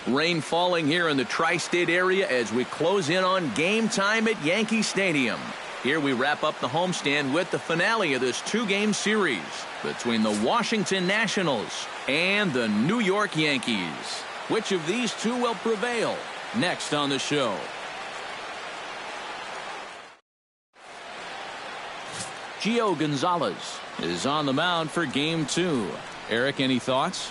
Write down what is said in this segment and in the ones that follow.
Rain falling here in the tri-state area as we close in on game time at Yankee Stadium. Here we wrap up the homestand with the finale of this two-game series between the Washington Nationals and the New York Yankees. Which of these two will prevail? Next on the show. Gio Gonzalez is on the mound for game two. Eric, any thoughts?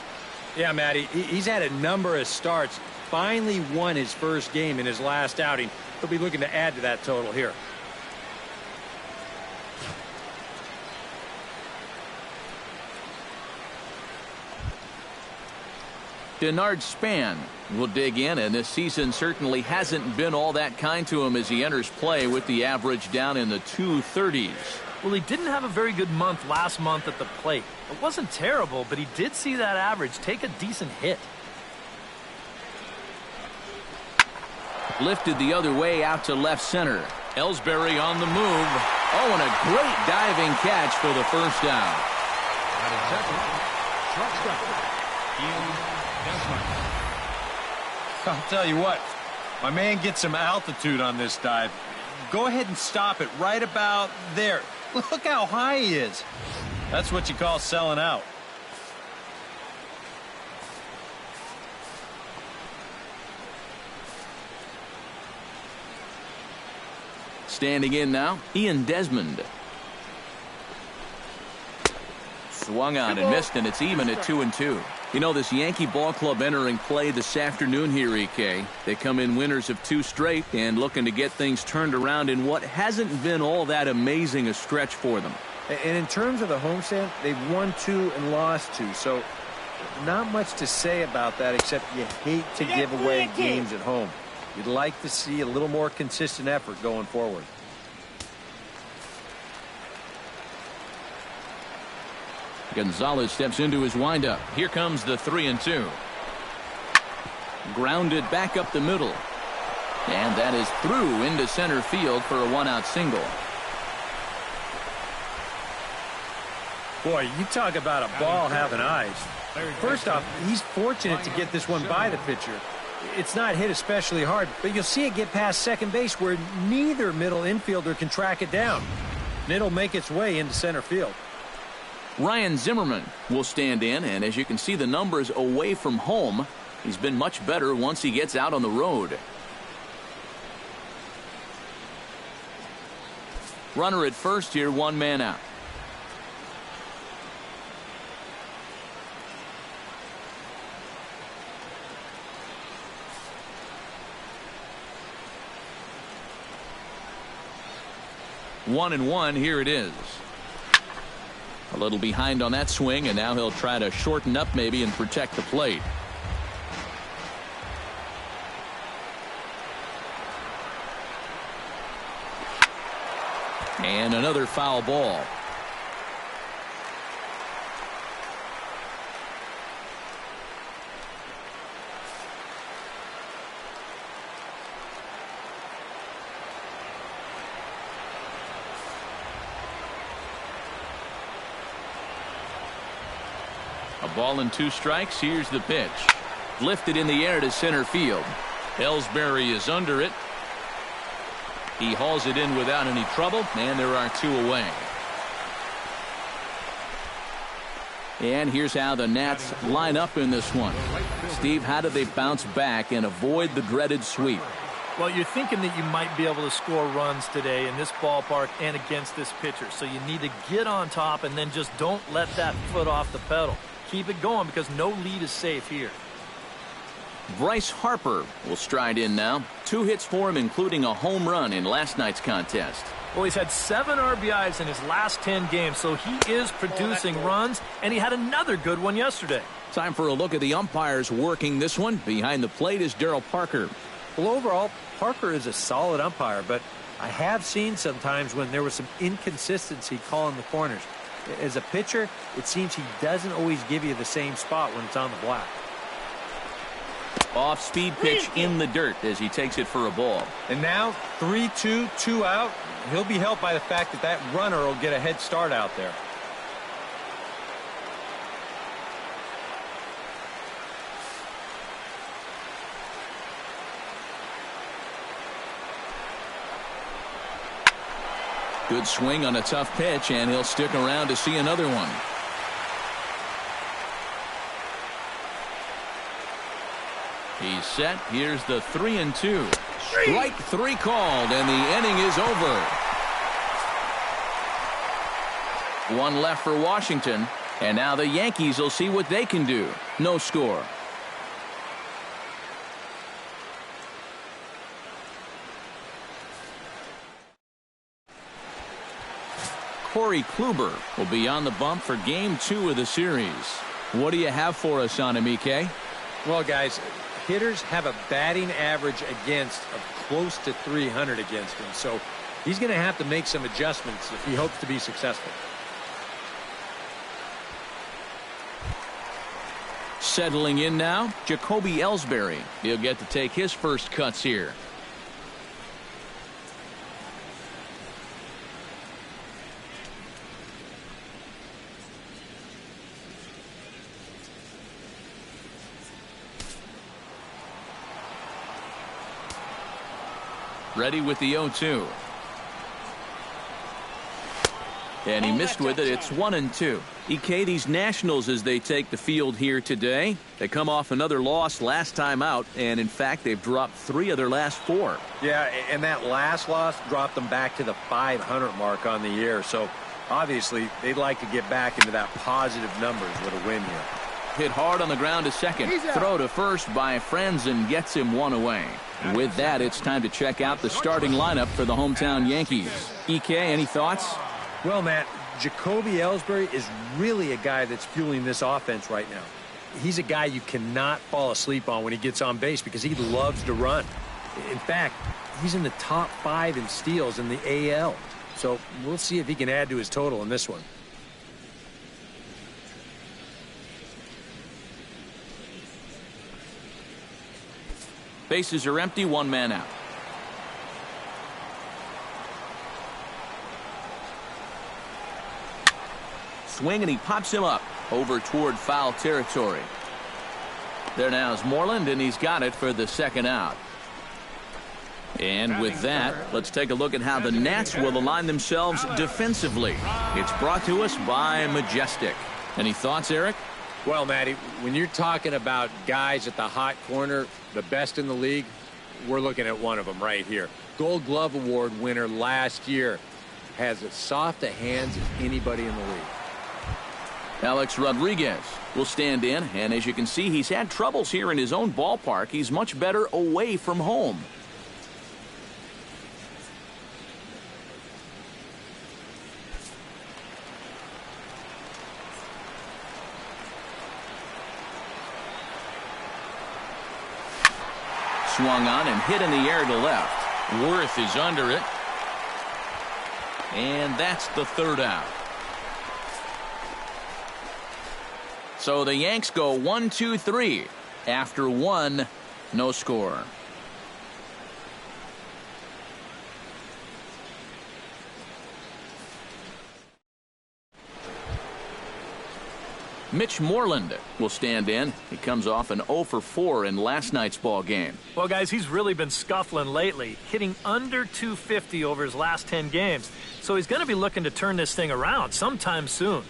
Yeah, Matty, he's had a number of starts. Finally won his first game in his last outing. He'll be looking to add to that total here. Denard Span will dig in, and this season certainly hasn't been all that kind to him as he enters play with the average down in the 230s. Well, he didn't have a very good month last month at the plate. It wasn't terrible, but he did see that average take a decent hit. Lifted the other way out to left center. Ellsbury on the move. Oh, and a great diving catch for the first down. I'll tell you what, my man gets some altitude on this dive. Go ahead and stop it right about there. Look how high he is. That's what you call selling out. Standing in now, Ian Desmond. Swung on and missed, and it's even at 2-2. You know, this Yankee ball club entering play this afternoon here, EK. They come in winners of 2 straight and looking to get things turned around in what hasn't been all that amazing a stretch for them. And in terms of the homestand, they've won 2 and lost 2. So not much to say about that, except you hate to give away games at home. You'd like to see a little more consistent effort going forward. Gonzalez steps into his windup. Here comes the 3-2. Grounded back up the middle. And that is through into center field for a 1-out single. Boy, you talk about a ball having eyes. First off, he's fortunate to get this one by the pitcher. It's not hit especially hard, but you'll see it get past second base where neither middle infielder can track it down. And it'll make its way into center field. Ryan Zimmerman will stand in, and as you can see the numbers away from home, he's been much better once he gets out on the road. Runner at first here, 1 man out. One and one, here it is. A little behind on that swing, and now he'll try to shorten up maybe and protect the plate. And another foul ball. A ball and 2 strikes. Here's the pitch. Lifted in the air to center field. Ellsbury is under it. He hauls it in without any trouble, and there are 2 away. And here's how the Nats line up in this one. Steve, how do they bounce back and avoid the dreaded sweep? Well, you're thinking that you might be able to score runs today in this ballpark and against this pitcher. So you need to get on top and then just don't let that foot off the pedal. Keep it going because no lead is safe here. Bryce Harper will stride in now. 2 hits for him, including a home run in last night's contest. Well, he's had 7 RBIs in his last 10 games, so he is producing runs, and he had another good one yesterday. Time for a look at the umpires working this one. Behind the plate is Darryl Parker. Well, overall, Parker is a solid umpire, but I have seen sometimes when there was some inconsistency calling the corners. As a pitcher, it seems he doesn't always give you the same spot when it's on the black. Off-speed pitch in the dirt as he takes it for a ball. And now 3-2, 2 out. He'll be helped by the fact that that runner will get a head start out there. Good swing on a tough pitch, and he'll stick around to see another one. He's set. Here's the 3-2. Strike 3 called, and the inning is over. One left for Washington, and now the Yankees will see what they can do. No score. Corey Kluber will be on the bump for Game 2 of the series. What do you have for us on him, EK? Well, guys, hitters have a batting average against of close to 300 against him, so he's going to have to make some adjustments if he hopes to be successful. Settling in now, Jacoby Ellsbury. He'll get to take his first cuts here. Ready with the 0-2. And he missed with it. It's 1-2. EK, these Nationals, as they take the field here today, they come off another loss last time out, and in fact they've dropped 3 of their last 4. Yeah, and that last loss dropped them back to the 500 mark on the year, so obviously they'd like to get back into that positive numbers with a win here. Hit hard on the ground to second. Throw to first by Frenzen gets him 1 away. With that, it's time to check out the starting lineup for the hometown Yankees. EK, any thoughts? Well, Matt, Jacoby Ellsbury is really a guy that's fueling this offense right now. He's a guy you cannot fall asleep on when he gets on base because he loves to run. In fact, he's in the top 5 in steals in the AL. So we'll see if he can add to his total in this one. Bases are empty, 1 man out. Swing, and he pops him up over toward foul territory. There now is Moreland, and he's got it for the second out. And with that, let's take a look at how the Nats will align themselves defensively. It's brought to us by Majestic. Any thoughts, Eric? Well, Matty, when you're talking about guys at the hot corner, the best in the league, we're looking at one of them right here. Gold Glove Award winner last year, has as soft a hands as anybody in the league. Alex Rodriguez will stand in, and as you can see, he's had troubles here in his own ballpark. He's much better away from home. Swung on and hit in the air to left. Worth is under it. And that's the third out. So the Yanks go 1-2-3. After 1, no score. Mitch Moreland will stand in. He comes off an 0 for 4 in last night's ball game. Well, guys, he's really been scuffling lately, hitting under 250 over his last 10 games. So he's going to be looking to turn this thing around sometime soon.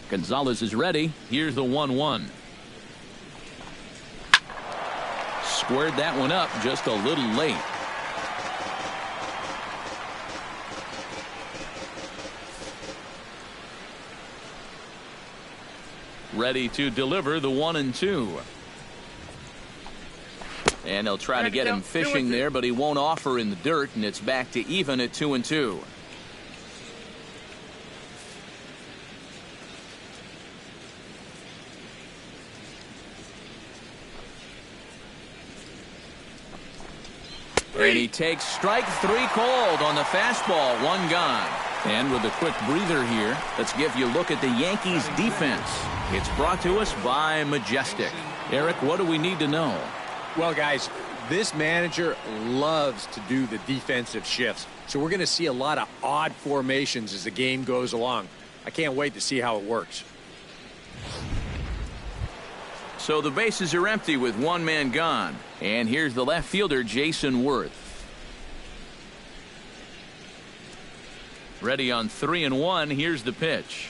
Gonzalez is ready. Here's the 1-1. Squared that one up just a little late. Ready to deliver the 1-2. And they'll try to get him fishing there, but he won't offer in the dirt, and it's back to even at 2-2. And he takes strike 3 called on the fastball, 1 gone. And with a quick breather here, let's give you a look at the Yankees defense. It's brought to us by Majestic. Eric, what do we need to know? Well, guys, this manager loves to do the defensive shifts. So we're going to see a lot of odd formations as the game goes along. I can't wait to see how it works. So the bases are empty with one man gone. And here's the left fielder, Jason Worth. Ready on 3-1. Here's the pitch.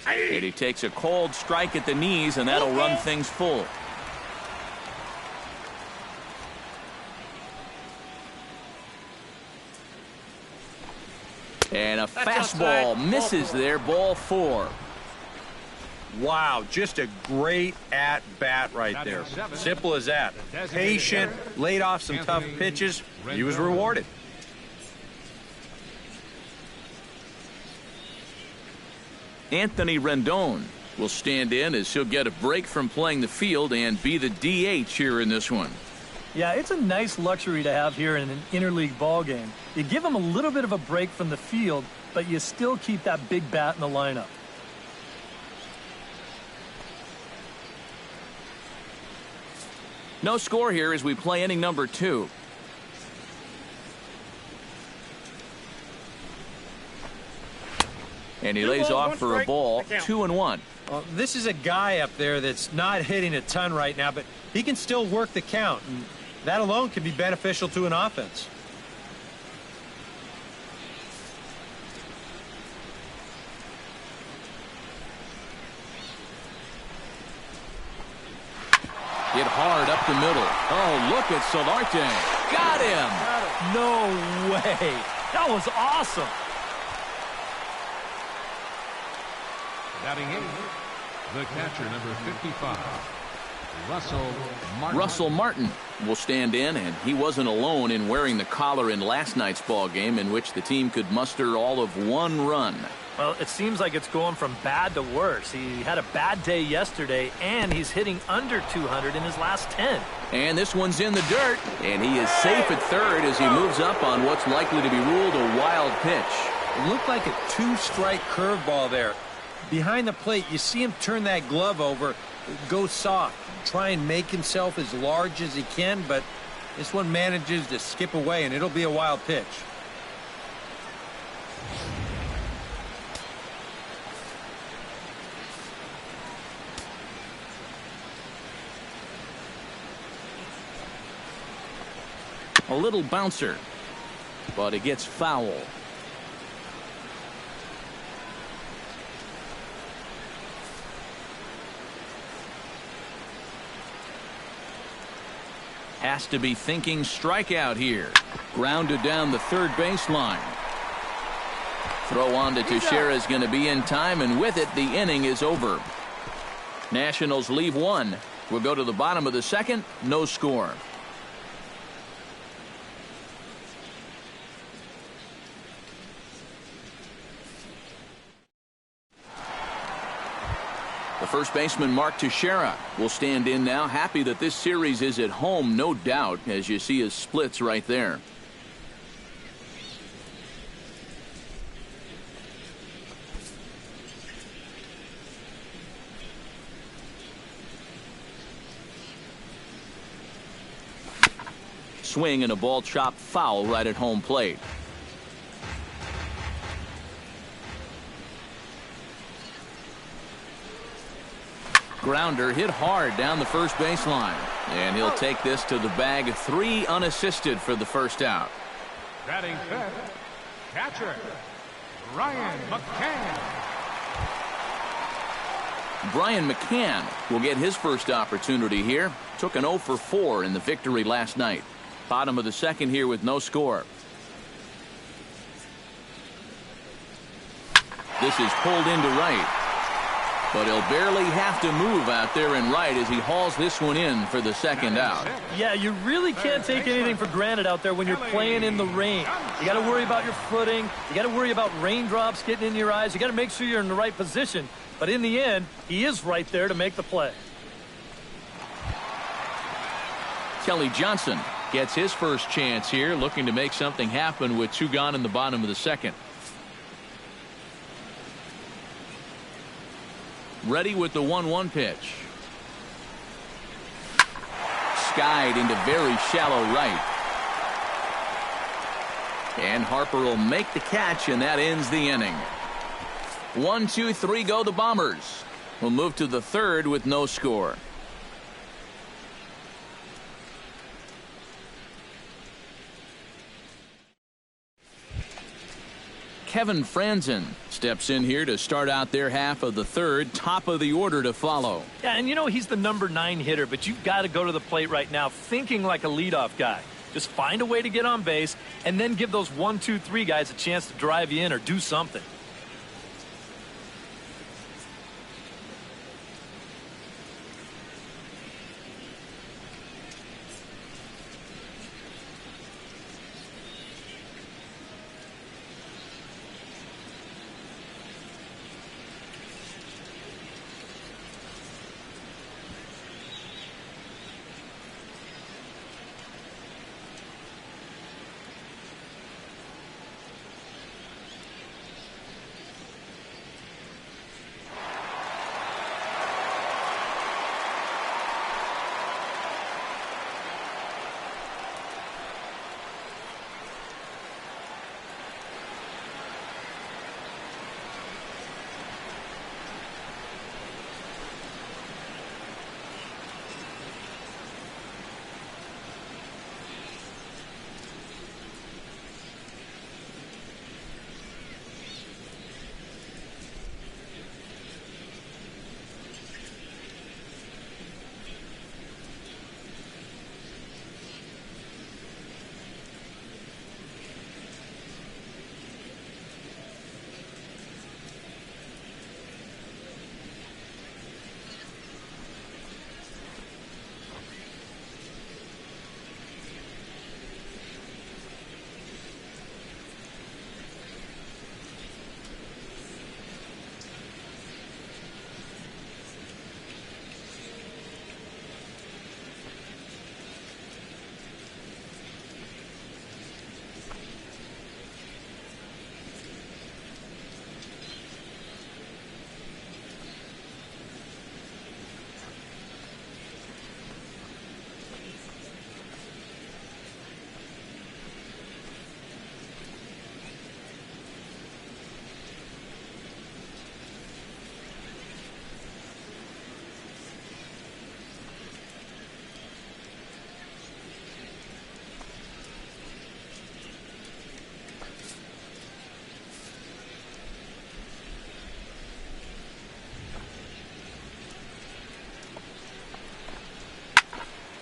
And he takes a cold strike at the knees, and that'll run things full. And a fastball misses there, ball 4. Wow, just a great at-bat right there. Simple as that. Patient, laid off some tough pitches. He was rewarded. Anthony Rendon will stand in as he'll get a break from playing the field and be the DH here in this one. Yeah, it's a nice luxury to have here in an interleague ball game. You give him a little bit of a break from the field, but you still keep that big bat in the lineup. No score here as we play inning number 2. And he lays off for a ball, 2-1. Well, this is a guy up there that's not hitting a ton right now, but he can still work the count. And that alone can be beneficial to an offense. Hit hard up the middle. Oh, look at Solarte. Got him. No way. That was awesome. Batting 8, the catcher, number 55, Russell Martin will stand in, and he wasn't alone in wearing the collar in last night's ball game, in which the team could muster all of 1 run. Well, it seems like it's going from bad to worse. He had a bad day yesterday, and he's hitting under 200 in his last 10. And this one's in the dirt, and he is safe at third as he moves up on what's likely to be ruled a wild pitch. It looked like a 2-strike curveball there. Behind the plate, you see him turn that glove over, go soft, try and make himself as large as he can, but this one manages to skip away, and it'll be a wild pitch. A little bouncer, but it gets foul. Has to be thinking strikeout here. Grounded down the third baseline. Throw on to Teixeira is going to be in time, and with it, the inning is over. Nationals leave 1. We'll go to the bottom of the second. No score. The first baseman, Mark Teixeira, will stand in now, happy that this series is at home, no doubt, as you see his splits right there. Swing and a ball chopped foul right at home plate. Grounder hit hard down the first baseline, and he'll take this to the bag. 3 unassisted for the first out. batting 5th, catcher, Ryan McCann. Brian McCann will get his first opportunity here. Took an 0 for 4 in the victory last night. Bottom of the second here with no score. This is pulled into right. But he'll barely have to move out there in right as he hauls this one in for the second out. Yeah, you really can't take anything for granted out there when you're playing in the rain. You got to worry about your footing. You got to worry about raindrops getting in your eyes. You got to make sure you're in the right position. But in the end, he is right there to make the play. Kelly Johnson gets his first chance here, looking to make something happen with 2 gone in the bottom of the second. Ready with the 1-1 pitch. Skied into very shallow right. And Harper will make the catch, and that ends the inning. 1, 2, 3 go the Bombers. We'll move to the third with no score. Kevin Franzen steps in here to start out their half of the third. Top of the order to follow. Yeah, and you know he's the number 9 hitter, but you've got to go to the plate right now thinking like a leadoff guy. Just find a way to get on base and then give those 1, 2, 3 guys a chance to drive you in or do something.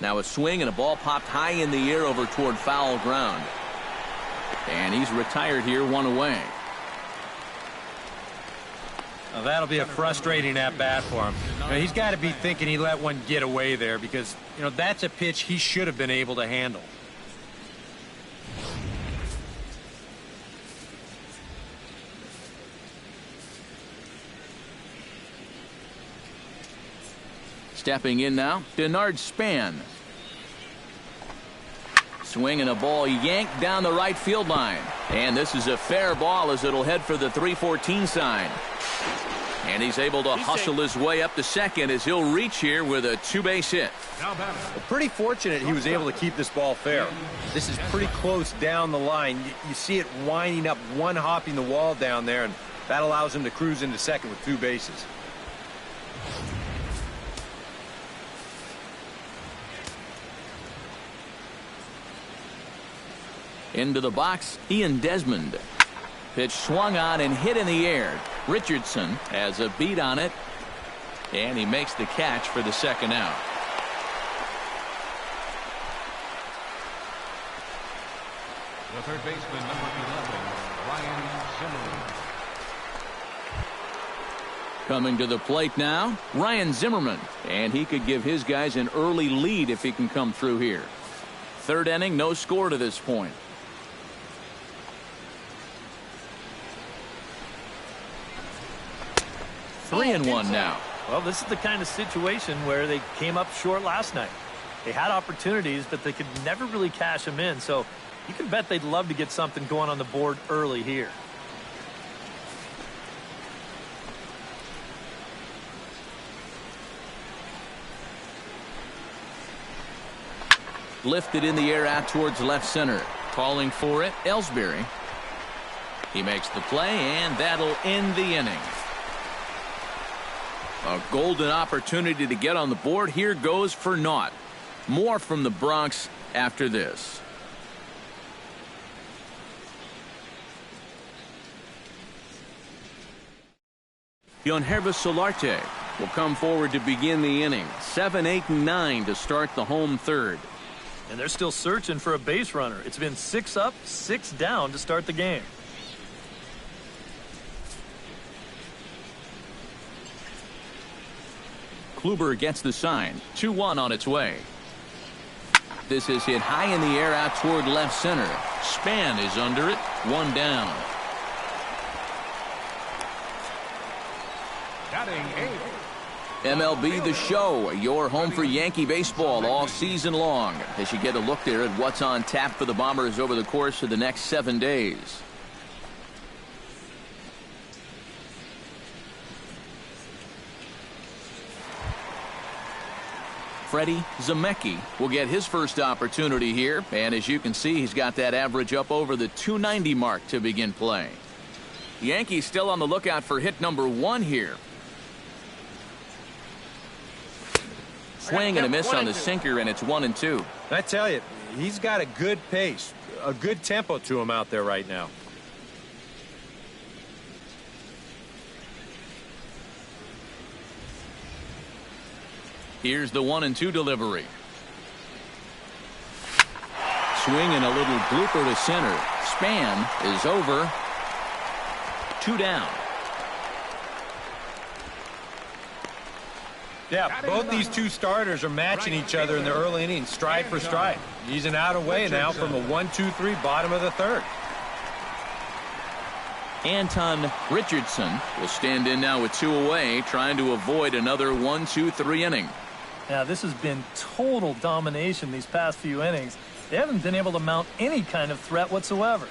Now a swing and a ball popped high in the air over toward foul ground. And he's retired here, 1 away. Well, that'll be a frustrating at-bat for him. He's got to be thinking he let one get away there because, that's a pitch he should have been able to handle. Stepping in now, Denard Span. Swing and a ball yanked down the right field line. And this is a fair ball as it'll head for the 314 sign. And he's able to hustle his way up to second as he'll reach here with a 2-base hit. Well, pretty fortunate he was able to keep this ball fair. This is pretty close down the line. You see it winding up, one hopping the wall down there, and that allows him to cruise into second with 2 bases. Into the box, Ian Desmond. Pitch swung on and hit in the air. Richardson has a beat on it, and he makes the catch for the second out. The third baseman, number 11, Ryan Zimmerman. Coming to the plate now, Ryan Zimmerman, and he could give his guys an early lead if he can come through here. Third inning, no score to this point. 3-1 now. Well, this is the kind of situation where they came up short last night. They had opportunities, but they could never really cash them in. So you can bet they'd love to get something going on the board early here. Lifted in the air out towards left center. Calling for it, Ellsbury. He makes the play, and that'll end the inning. A golden opportunity to get on the board. Here goes for naught. More from the Bronx after this. Yonhervis Solarte will come forward to begin the inning. 7, 8, and 9 to start the home third. And they're still searching for a base runner. It's been 6 up, 6 down to start the game. Kluber gets the sign. 2-1 on its way. This is hit high in the air out toward left center. Span is under it. 1 down. Batting 8. MLB The Show, your home for Yankee baseball all season long, as you get a look there at what's on tap for the Bombers over the course of the next 7 days. Freddie Zemecki will get his first opportunity here, and as you can see, he's got that average up over the 290 mark to begin play. Yankees still on the lookout for hit number 1 here. Swing and a miss on the sinker, and it's 1-2. I tell you, he's got a good pace, a good tempo to him out there right now. Here's the 1-2 delivery. Swing and a little blooper to center. Span is over. 2 down. Yeah, both these two starters are matching each other in the early innings, stride for stride. He's an out away now from a 1-2-3 bottom of the third. Anton Richardson will stand in now with 2 away, trying to avoid another 1-2-3 inning. Now, this has been total domination these past few innings. They haven't been able to mount any kind of threat whatsoever.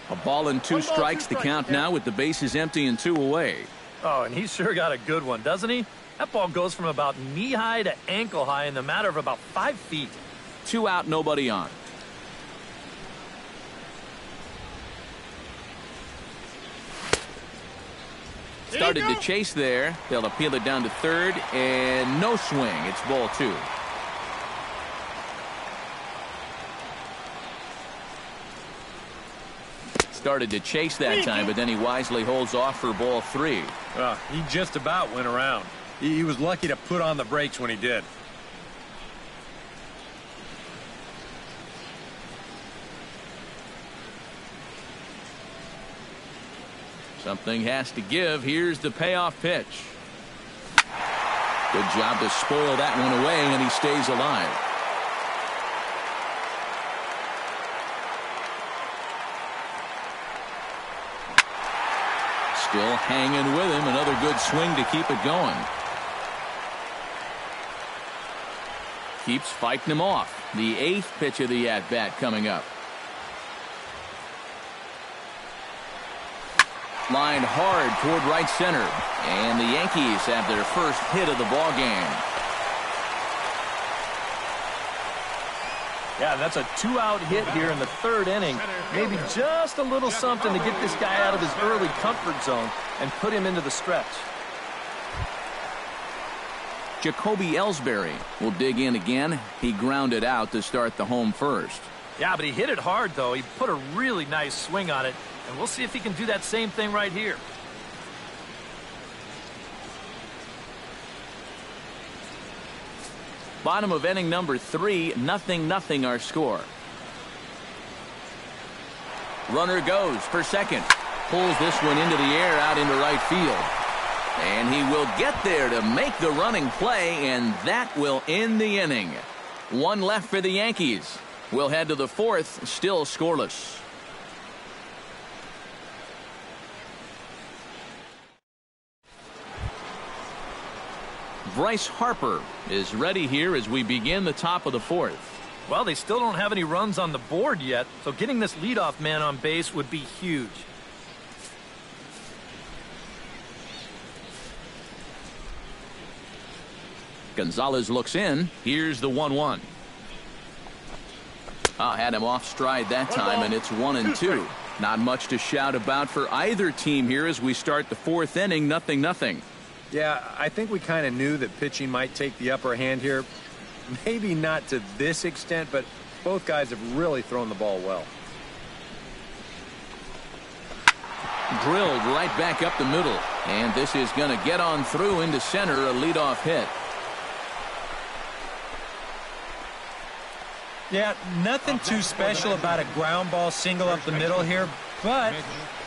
A ball and 2 strikes to count now with the bases empty and 2 away. Oh, and he's sure got a good one, doesn't he? That ball goes from about knee-high to ankle-high in the matter of about 5 feet. 2 out, nobody on. Started to chase there. They'll appeal it down to third, and no swing. It's ball 2. Started to chase that time, but then he wisely holds off for ball 3. He just about went around. He was lucky to put on the brakes when he did. Something has to give. Here's the payoff pitch. Good job to spoil that one away, and he stays alive. Still hanging with him. Another good swing to keep it going. Keeps fighting him off. The 8th pitch of the at-bat coming up. Lined hard toward right center. And the Yankees have their first hit of the ball game. Yeah, that's a 2-out hit here in the 3rd inning. Maybe just a little something to get this guy out of his early comfort zone and put him into the stretch. Jacoby Ellsbury will dig in again. He grounded out to start the home first. Yeah, but he hit it hard, though. He put a really nice swing on it, and we'll see if he can do that same thing right here. Bottom of inning number 3, 0-0 our score. Runner goes for second. Pulls this one into the air out into right field. And he will get there to make the running play, and that will end the inning. 1 left for the Yankees. We'll head to the 4th, still scoreless. Bryce Harper is ready here as we begin the top of the 4th. Well, they still don't have any runs on the board yet, so getting this leadoff man on base would be huge. Gonzalez looks in. Here's the 1-1. Had him off stride that time, and it's 1-2. Not much to shout about for either team here as we start the fourth inning. 0-0. Yeah, I think we kind of knew that pitching might take the upper hand here. Maybe not to this extent, but both guys have really thrown the ball well. Drilled right back up the middle. And this is going to get on through into center, a leadoff hit. Yeah, nothing too special about a ground ball single up the middle here, but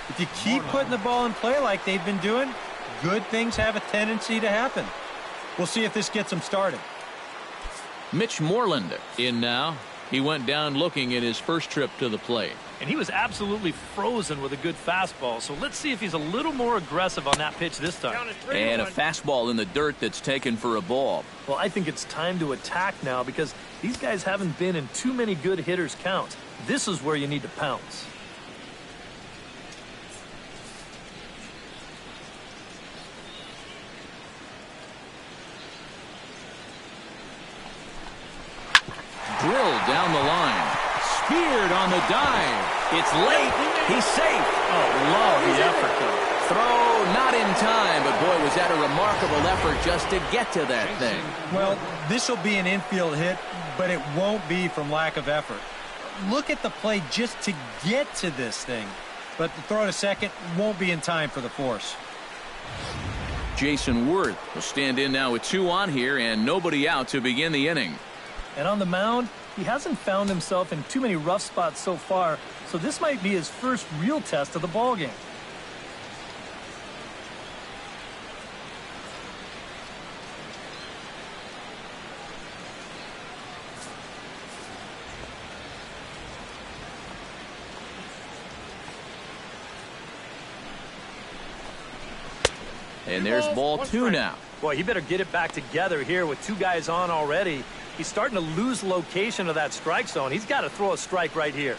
if you keep putting the ball in play like they've been doing, good things have a tendency to happen. We'll see if this gets them started. Mitch Moreland in now. He went down looking at his first trip to the plate. And he was absolutely frozen with a good fastball, so let's see if he's a little more aggressive on that pitch this time. And a fastball in the dirt that's taken for a ball. Well, I think it's time to attack now because these guys haven't been in too many good hitters' counts. This is where you need to pounce. Drilled down the line. Speared on the dive. It's late. He's safe. Oh, love the effort, though. Throw not in time, but boy, was that a remarkable effort just to get to that thing. Well, this will be an infield hit, but it won't be from lack of effort. Look at the play just to get to this thing. But the throw to second won't be in time for the force. Jason Worth will stand in now with 2 on here and nobody out to begin the inning. And on the mound, he hasn't found himself in too many rough spots so far, so this might be his first real test of the ballgame. And there's ball 2 now. Boy, he better get it back together here with 2 guys on already. He's starting to lose location of that strike zone. He's got to throw a strike right here.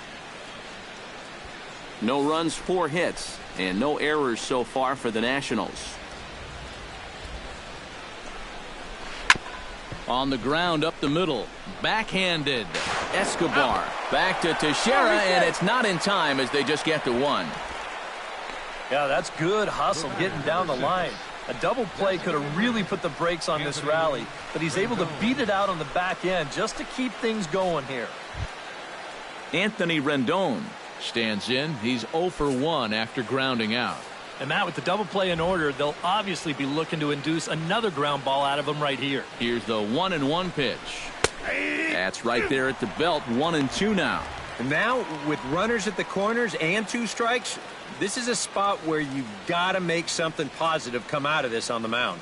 No runs, 4 hits, and no errors so far for the Nationals. On the ground up the middle. Backhanded. Escobar. Back to Teixeira, and it's not in time as they just get to 1. Yeah, that's good hustle getting down the line. A double play could have really put the brakes on this rally, but he's able to beat it out on the back end just to keep things going here. Anthony Rendon stands in. He's 0 for 1 after grounding out. And Matt, with the double play in order, they'll obviously be looking to induce another ground ball out of him right here. Here's the 1-1 pitch. That's right there at the belt. 1-2 now. And now, with runners at the corners and 2 strikes, this is a spot where you've got to make something positive come out of this on the mound.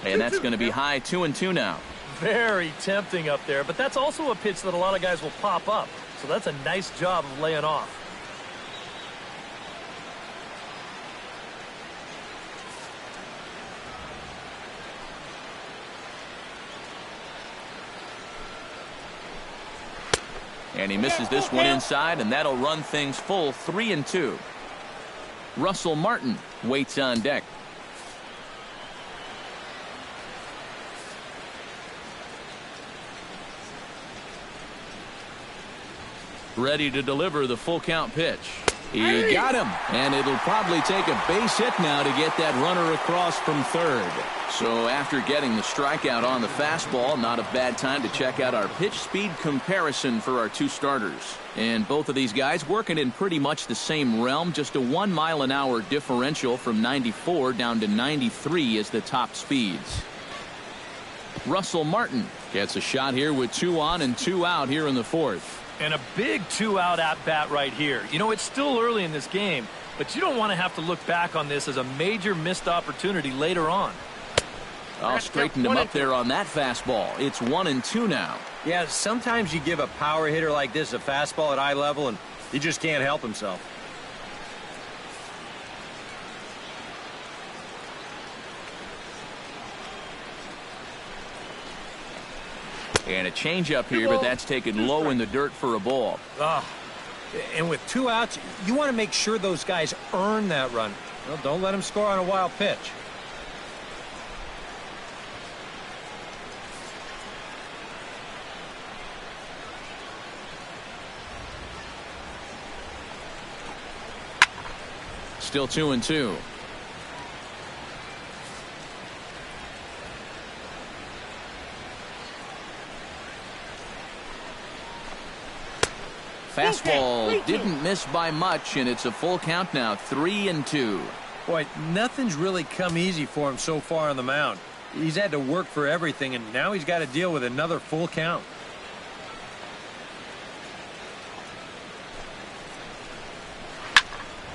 And that's going to be high. 2-2 now. Very tempting up there, but that's also a pitch that a lot of guys will pop up. So that's a nice job of laying off. And he misses this one inside, and that'll run things full. 3-2. Russell Martin waits on deck. Ready to deliver the full count pitch. He got him, and it'll probably take a base hit now to get that runner across from third. So after getting the strikeout on the fastball, not a bad time to check out our pitch speed comparison for our 2 starters. And both of these guys working in pretty much the same realm, just a 1 mile an hour differential from 94 down to 93 is the top speeds. Russell Martin gets a shot here with 2 on and 2 out here in the 4th. And a big 2-out at-bat right here. You know, it's still early in this game, but you don't want to have to look back on this as a major missed opportunity later on. I'll straighten him up there on that fastball. It's 1-2 now. Yeah, sometimes you give a power hitter like this a fastball at eye level, and he just can't help himself. And a changeup here, but that's taken low in the dirt for a ball. And with 2 outs, you want to make sure those guys earn that run. Well, don't let them score on a wild pitch. Still 2-2. Fastball didn't miss by much, and it's a full count now, 3-2. Boy, nothing's really come easy for him so far on the mound. He's had to work for everything, and now he's got to deal with another full count.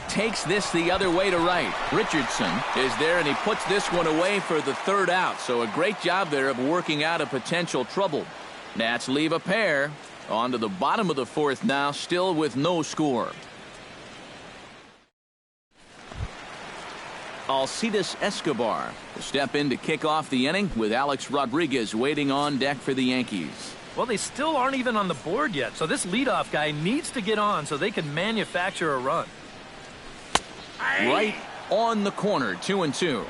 Takes this the other way to right. Richardson is there, and he puts this one away for the 3rd out. So a great job there of working out a potential trouble. Nats leave a pair. On to the bottom of the 4th now, still with no score. Alcides Escobar will step in to kick off the inning with Alex Rodriguez waiting on deck for the Yankees. Well, they still aren't even on the board yet, so this leadoff guy needs to get on so they can manufacture a run. Right on the corner, 2-2.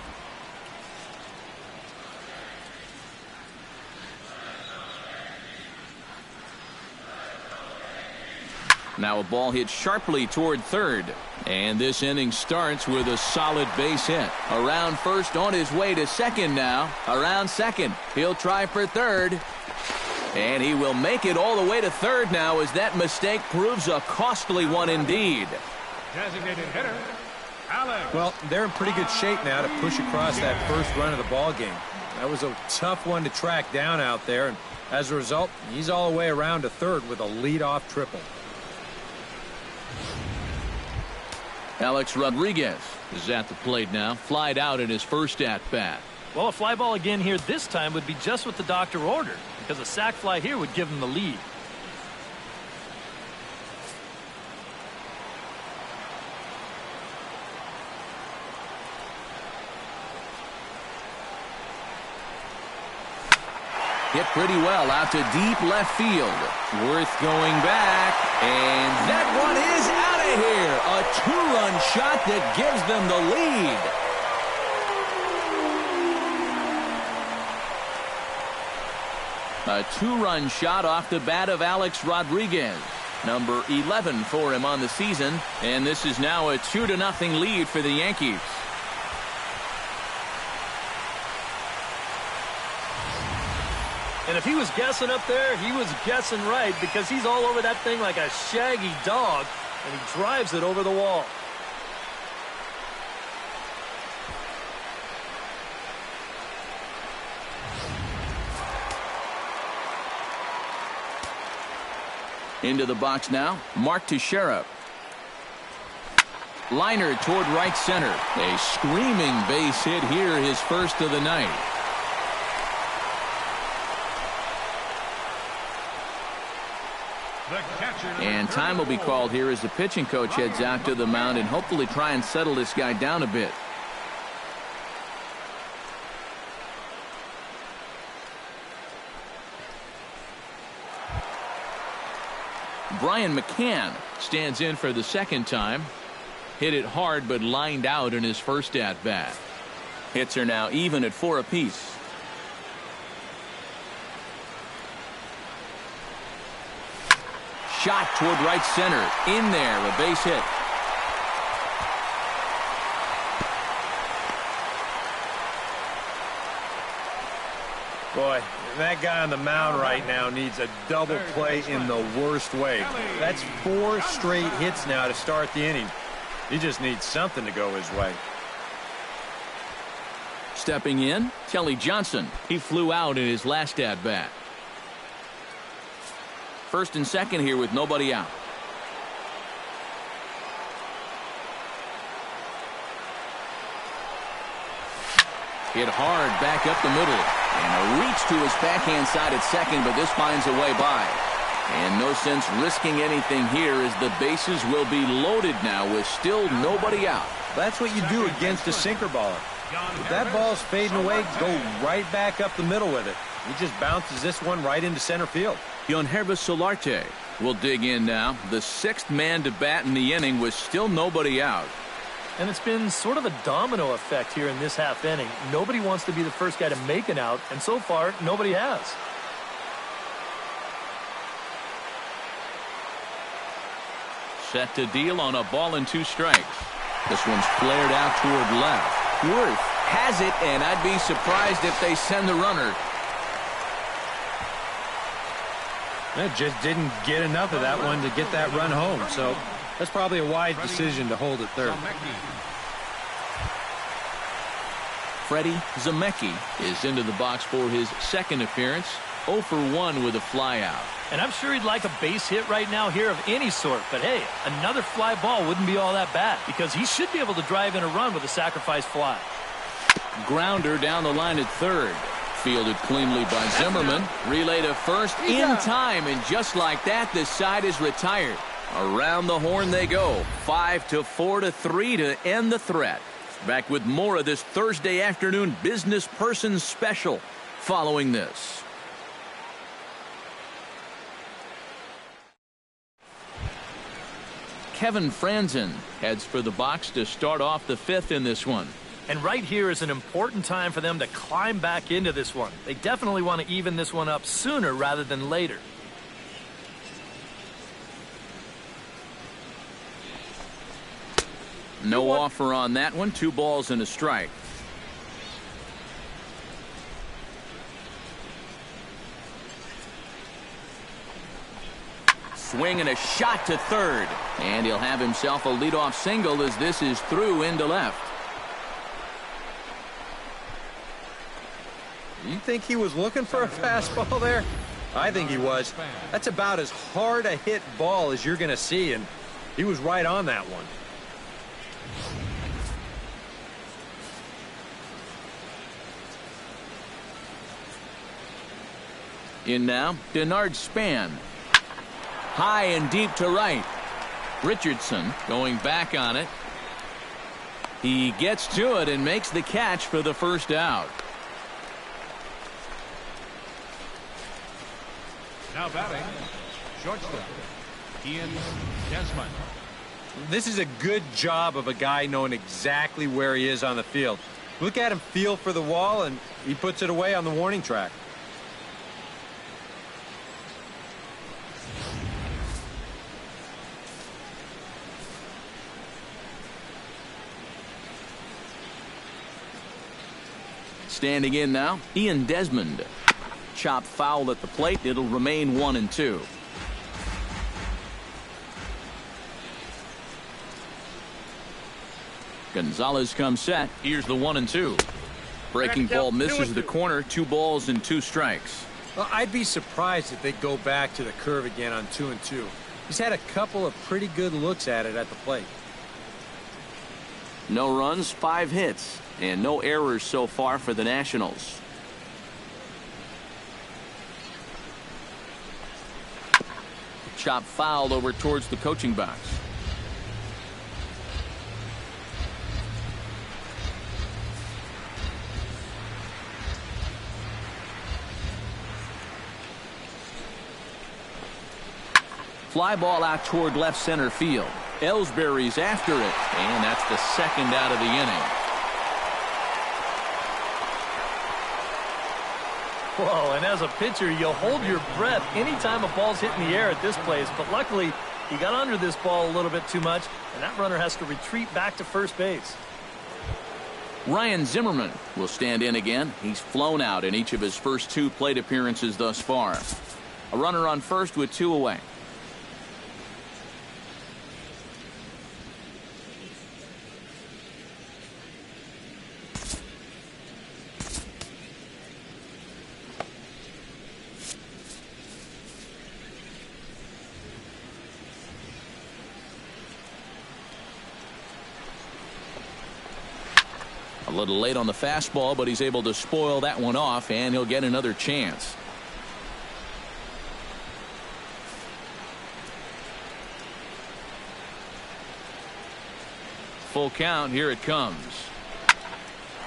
Now a ball hit sharply toward 3rd. And this inning starts with a solid base hit. Around first, on his way to 2nd now. Around 2nd. He'll try for 3rd. And he will make it all the way to 3rd now, as that mistake proves a costly one indeed. Designated hitter, Alex. Well, they're in pretty good shape now to push across that first run of the ball game. That was a tough one to track down out there, and as a result, he's all the way around to 3rd with a leadoff triple. Alex Rodriguez is at the plate now, flied out in his first at-bat. Well, a fly ball again here this time would be just what the doctor ordered, because a sac fly here would give him the lead. Hit pretty well out to deep left field. Worth going back, and that one is out of here. A 2-run shot that gives them the lead. A 2-run shot off the bat of Alex Rodriguez. Number 11 for him on the season, and this is now a 2-0 lead for the Yankees. And if he was guessing up there, he was guessing right, because he's all over that thing like a shaggy dog, and he drives it over the wall. Into the box now, Mark Teixeira. Liner toward right center. A screaming base hit here, his first of the night. And time will be called here as the pitching coach heads out to the mound and hopefully try and settle this guy down a bit. Brian McCann stands in for the 2nd time. Hit it hard but lined out in his first at-bat. Hits are now even at 4 apiece. Shot toward right center. In there, a base hit. Boy, that guy on the mound right now needs a double play in the worst way. That's 4 straight hits now to start the inning. He just needs something to go his way. Stepping in, Kelly Johnson. He flew out in his last at-bat. 1st and 2nd here with nobody out. Hit hard back up the middle. And a reach to his backhand side at 2nd, but this finds a way by. And no sense risking anything here, as the bases will be loaded now with still nobody out. That's what you do against a sinker baller. If that ball's fading away, go right back up the middle with it. He just bounces this one right into center field. Yangervis Solarte We'll dig in now. The sixth man to bat in the inning with still nobody out. And it's been sort of a domino effect here in this half inning. Nobody wants to be the first guy to make an out, and so far, nobody has. Set to deal on a ball and 2 strikes. This one's flared out toward left. Worth has it, and I'd be surprised if they send the runner. It just didn't get enough of that one to get that run home, so that's probably a wise decision to hold at third. Freddie Zemecki is into the box for his second appearance. 0 for 1 with a flyout. And I'm sure he'd like a base hit right now here of any sort. But, hey, another fly ball wouldn't be all that bad because he should be able to drive in a run with a sacrifice fly. Grounder down the line at third. Fielded cleanly by Zimmerman. Relay to first in time. And just like that, the side is retired. Around the horn they go. 5-4-3 to end the threat. Back with more of this Thursday afternoon business person special following this. Kevin Franzen heads for the box to start off the 5th in this one. And right here is an important time for them to climb back into this one. They definitely want to even this one up sooner rather than later. No offer on that one. 2 balls and a strike. Swing and a shot to third. And he'll have himself a leadoff single as this is through into left. You think he was looking for a fastball there? I think he was. That's about as hard a hit ball as you're going to see, and he was right on that one. In now, Denard Span. High and deep to right. Richardson going back on it. He gets to it and makes the catch for the first out. Now batting, shortstop, Ian Desmond. This is a good job of a guy knowing exactly where he is on the field. Look at him feel for the wall, and he puts it away on the warning track. Standing in now, Ian Desmond. Chop foul at the plate. It'll remain 1-2. Gonzalez comes set. Here's the 1-2. Breaking ball misses the corner. 2 balls and 2 strikes. Well, I'd be surprised if they go back to the curve again on 2-2. He's had a couple of pretty good looks at it at the plate. No runs, 5 hits, and no errors so far for the Nationals. Chop foul over towards the coaching box. Fly ball out toward left center field. Ellsbury's after it, and that's the second out of the inning. Whoa, and as a pitcher, you'll hold your breath anytime a ball's hit in the air at this place, but luckily he got under this ball a little bit too much, and that runner has to retreat back to first base. Ryan Zimmerman will stand in again. He's flown out in each of his first 2 plate appearances thus far. A runner on first with 2 away. A little late on the fastball, but he's able to spoil that one off, and he'll get another chance. Full count. Here it comes.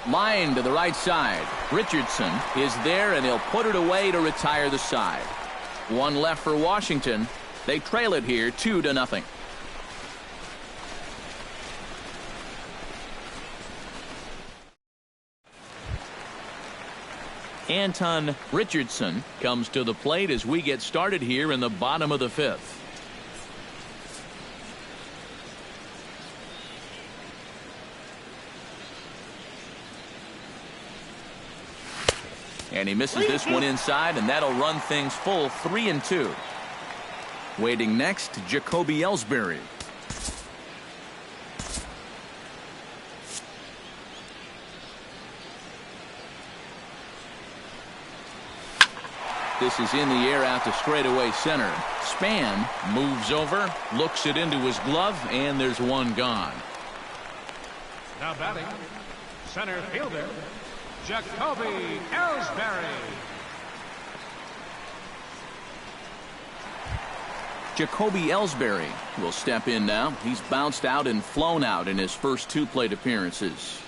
Line to the right side. Richardson is there, and he'll put it away to retire the side. 1 left for Washington. They trail it here 2-0. Anton Richardson comes to the plate as we get started here in the bottom of the 5th. And he misses this one inside, and that'll run things full 3-2. Waiting next, Jacoby Ellsbury. This is in the air out to straightaway center. Span moves over, looks it into his glove, and there's one gone. Now batting, center fielder, Jacoby Ellsbury. Jacoby Ellsbury will step in now. He's bounced out and flown out in his first 2 plate appearances.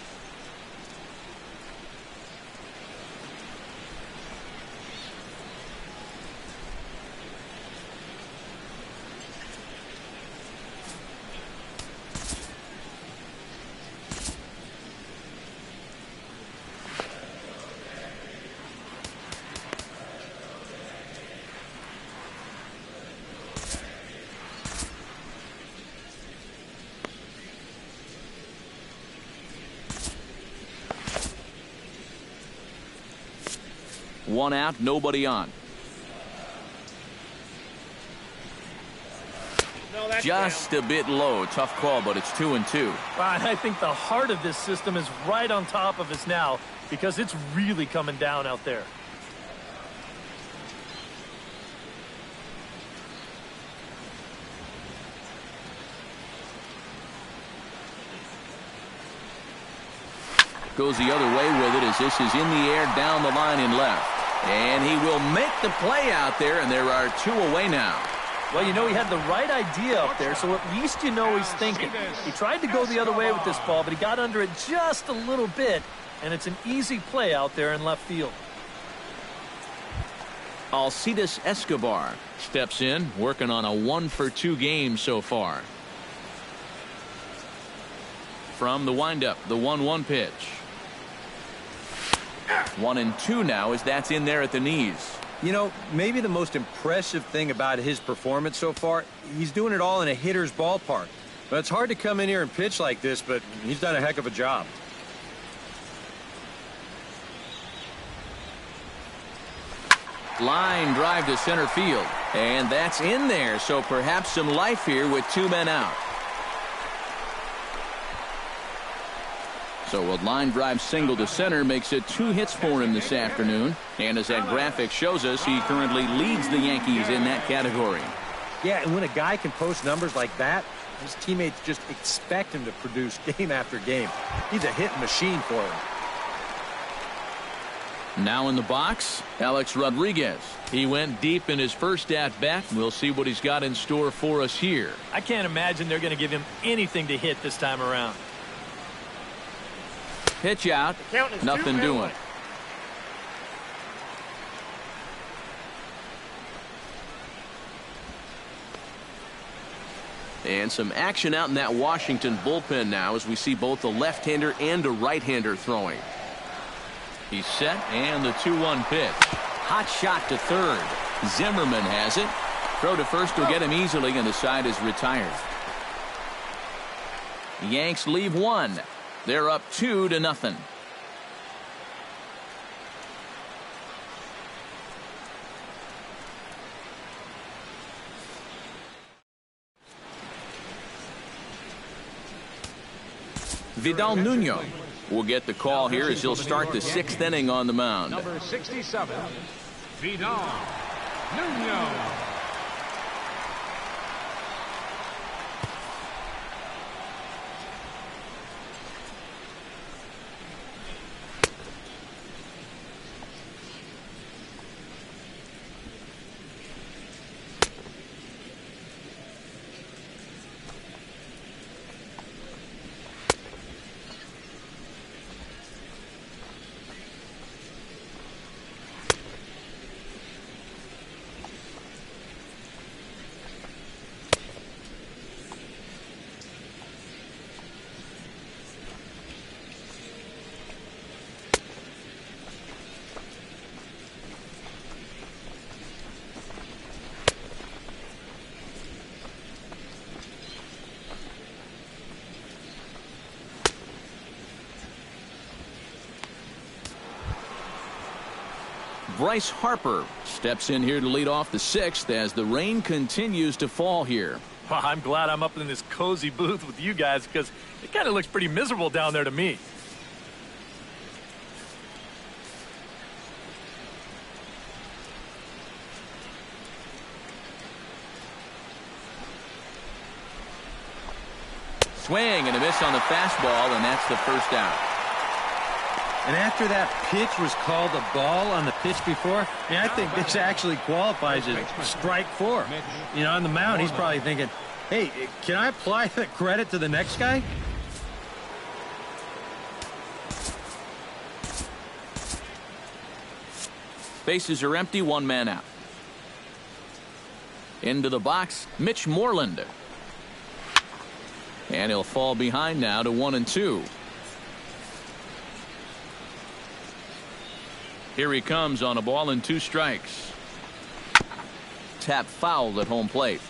One out, nobody on. Just a bit low. Tough call, but it's 2-2. I think the heart of this system is right on top of us now because it's really coming down out there. Goes the other way with it as this is in the air down the line in left. And he will make the play out there, and there are 2 away now. Well, you know, he had the right idea up there, so at least you know he's thinking. He tried to go the other way with this ball, but he got under it just a little bit, and it's an easy play out there in left field. Alcides Escobar steps in, working on a 1-for-2 game so far. From the windup, the 1-1 pitch. 1-2 now as that's in there at the knees. You know, maybe the most impressive thing about his performance so far, he's doing it all in a hitter's ballpark. But it's hard to come in here and pitch like this, but he's done a heck of a job. Line drive to center field. And that's in there, so perhaps some life here with 2 men out. So a line drive single to center makes it 2 hits for him this afternoon. And as that graphic shows us, he currently leads the Yankees in that category. Yeah, and when a guy can post numbers like that, his teammates just expect him to produce game after game. He's a hit machine for him. Now in the box, Alex Rodriguez. He went deep in his first at-bat. We'll see what he's got in store for us here. I can't imagine they're going to give him anything to hit this time around. Pitch out, nothing doing. And some action out in that Washington bullpen now as we see both a left-hander and a right-hander throwing. He's set, and the 2-1 pitch. Hot shot to third. Zimmerman has it. Throw to first will get him easily, and the side is retired. The Yanks leave 1. They're up 2-0. Vidal Nuno will get the call here as he'll start the 6th inning on the mound. Number 67, Vidal Nuno. Bryce Harper steps in here to lead off the 6th as the rain continues to fall here. Well, I'm glad I'm up in this cozy booth with you guys because it kind of looks pretty miserable down there to me. Swing and a miss on the fastball, and that's the first out. And after that pitch was called a ball on the pitch before, I think this actually qualifies as strike 4. You know, on the mound, he's probably thinking, hey, can I apply the credit to the next guy? Bases are empty, 1 man out. Into the box, Mitch Moreland. And he'll fall behind now to 1-2. Here he comes on a ball and 2 strikes. Tap fouled at home plate.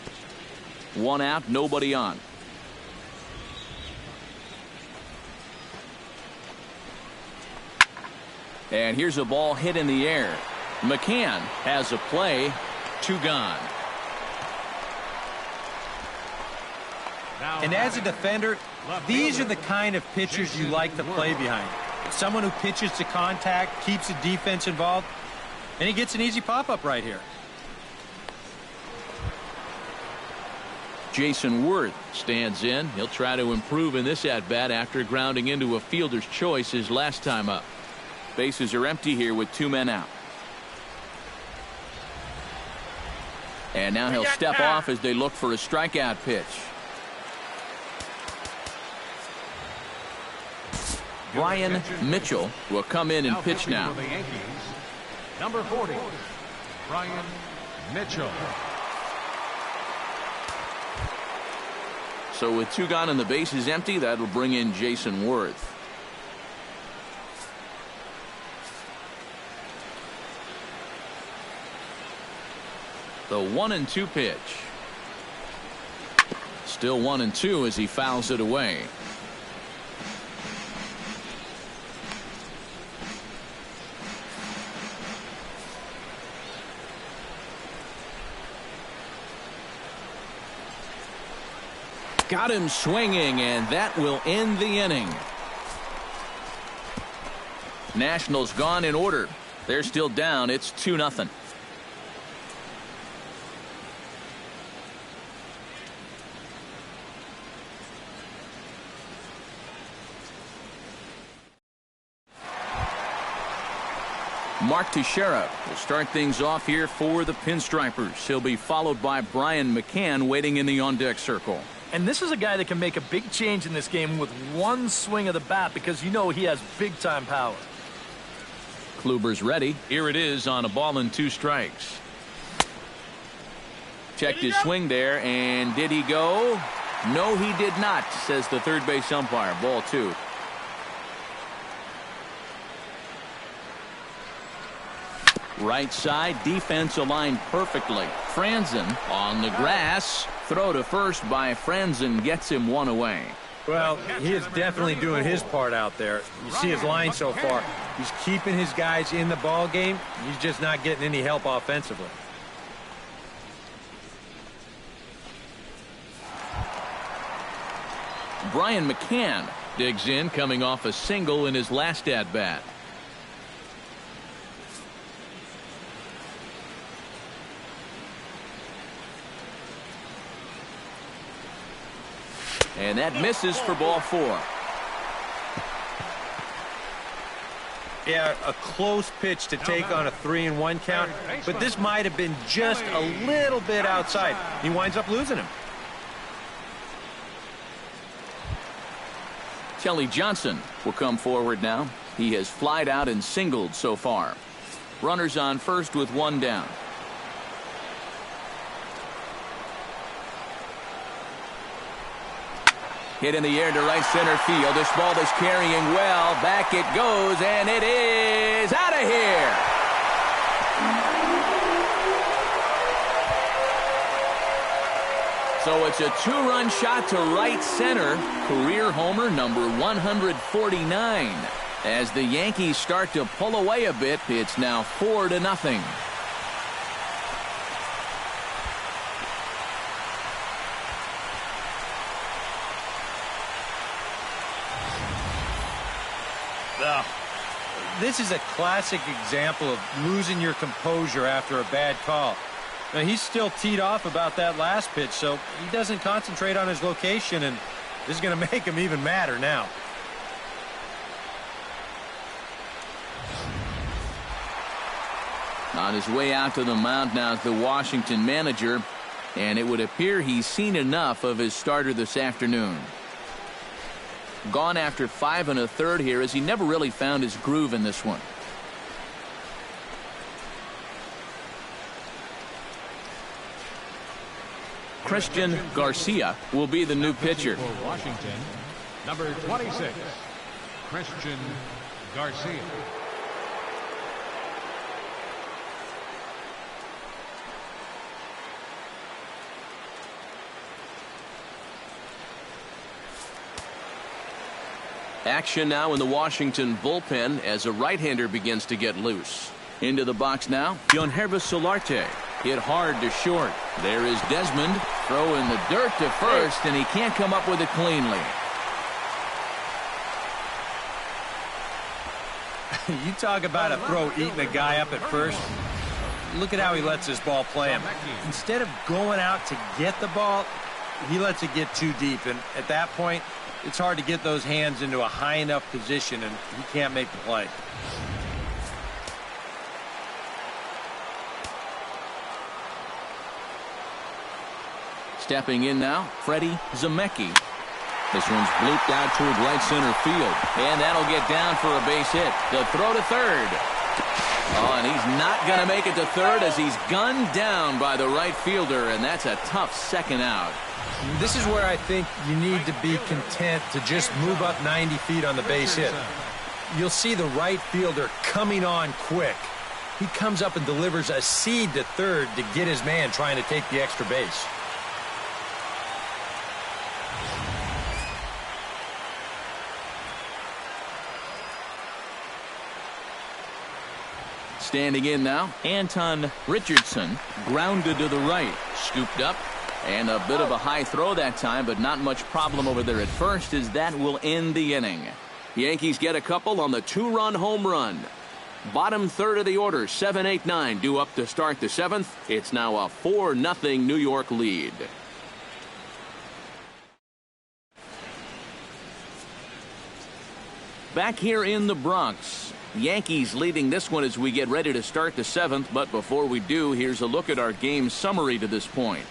1 out, nobody on. And here's a ball hit in the air. McCann has a play. 2 gone. And as a defender, these are the kind of pitchers you like to play behind. Someone who pitches to contact, keeps the defense involved, and he gets an easy pop-up right here. Jason Worth stands in. He'll try to improve in this at-bat after grounding into a fielder's choice his last time up. Bases are empty here with 2 men out. And now he'll step off as they look for a strikeout pitch. Brian Mitchell will come in and pitch now. For the Yankees, number 40, Brian Mitchell. So with 2 gone and the bases empty, that'll bring in Jason Worth. The 1-2 pitch. Still 1-2 as he fouls it away. Got him swinging, and that will end the inning. Nationals gone in order. They're still down. It's 2-0. Mark Teixeira will start things off here for the Pinstripers. He'll be followed by Brian McCann waiting in the on-deck circle. And this is a guy that can make a big change in this game with 1 swing of the bat because you know he has big-time power. Kluber's ready. Here it is on a ball and 2 strikes. Checked his swing there, and did he go? No, he did not, says the third base umpire. Ball 2. Right side, defense aligned perfectly. Franzen on the grass. Throw to first by Franzen gets him 1 away. Well, he is definitely doing his part out there. You see his line so far. He's keeping his guys in the ball game. He's just not getting any help offensively. Brian McCann digs in, coming off a single in his last at-bat. And that misses for ball 4. Yeah, a close pitch to take on a 3-1 count, but this might have been just a little bit outside. He winds up losing him. Kelly Johnson will come forward now. He has flied out and singled so far. Runners on first with 1 down. Hit in the air to right center field. This ball is carrying well. Back it goes, and it is out of here. So it's a 2-run shot to right center. Career homer number 149. As the Yankees start to pull away a bit, it's now 4-0. This is a classic example of losing your composure after a bad call. Now, he's still teed off about that last pitch, so he doesn't concentrate on his location, and this is going to make him even madder now. On his way out to the mound now is the Washington manager, and it would appear he's seen enough of his starter this afternoon. Gone after 5 1/3 here, as he never really found his groove in this one. Christian Garcia will be the new pitcher. For Washington, number 26, Christian Garcia. Action now in the Washington bullpen as a right-hander begins to get loose. Into the box now, Yonhervis Solarte. Hit hard to short. There is Desmond. Throw in the dirt to first, and he can't come up with it cleanly. You talk about a throw eating a guy up at first. Look at how he lets this ball play him. Instead of going out to get the ball, he lets it get too deep, and at that point, it's hard to get those hands into a high enough position, and he can't make the play. Stepping in now, Freddie Zemecki. This one's blooped out toward right center field, and that'll get down for a base hit. The throw to third. Oh, and he's not going to make it to third as he's gunned down by the right fielder, and that's a tough second out. This is where I think you need to be content to just move up 90 feet on the base hit. You'll see the right fielder coming on quick. He comes up and delivers a seed to third to get his man trying to take the extra base. Standing in now, Anton Richardson, grounded to the right, scooped up, and a bit of a high throw that time, but not much problem over there at first, as that will end the inning. Yankees get a couple on the 2-run home run. Bottom third of the order, 7-8-9 due up to start the 7th. It's now a 4-0 New York lead. Back here in the Bronx, Yankees leading this one as we get ready to start the 7th, but before we do, here's a look at our game summary to this point.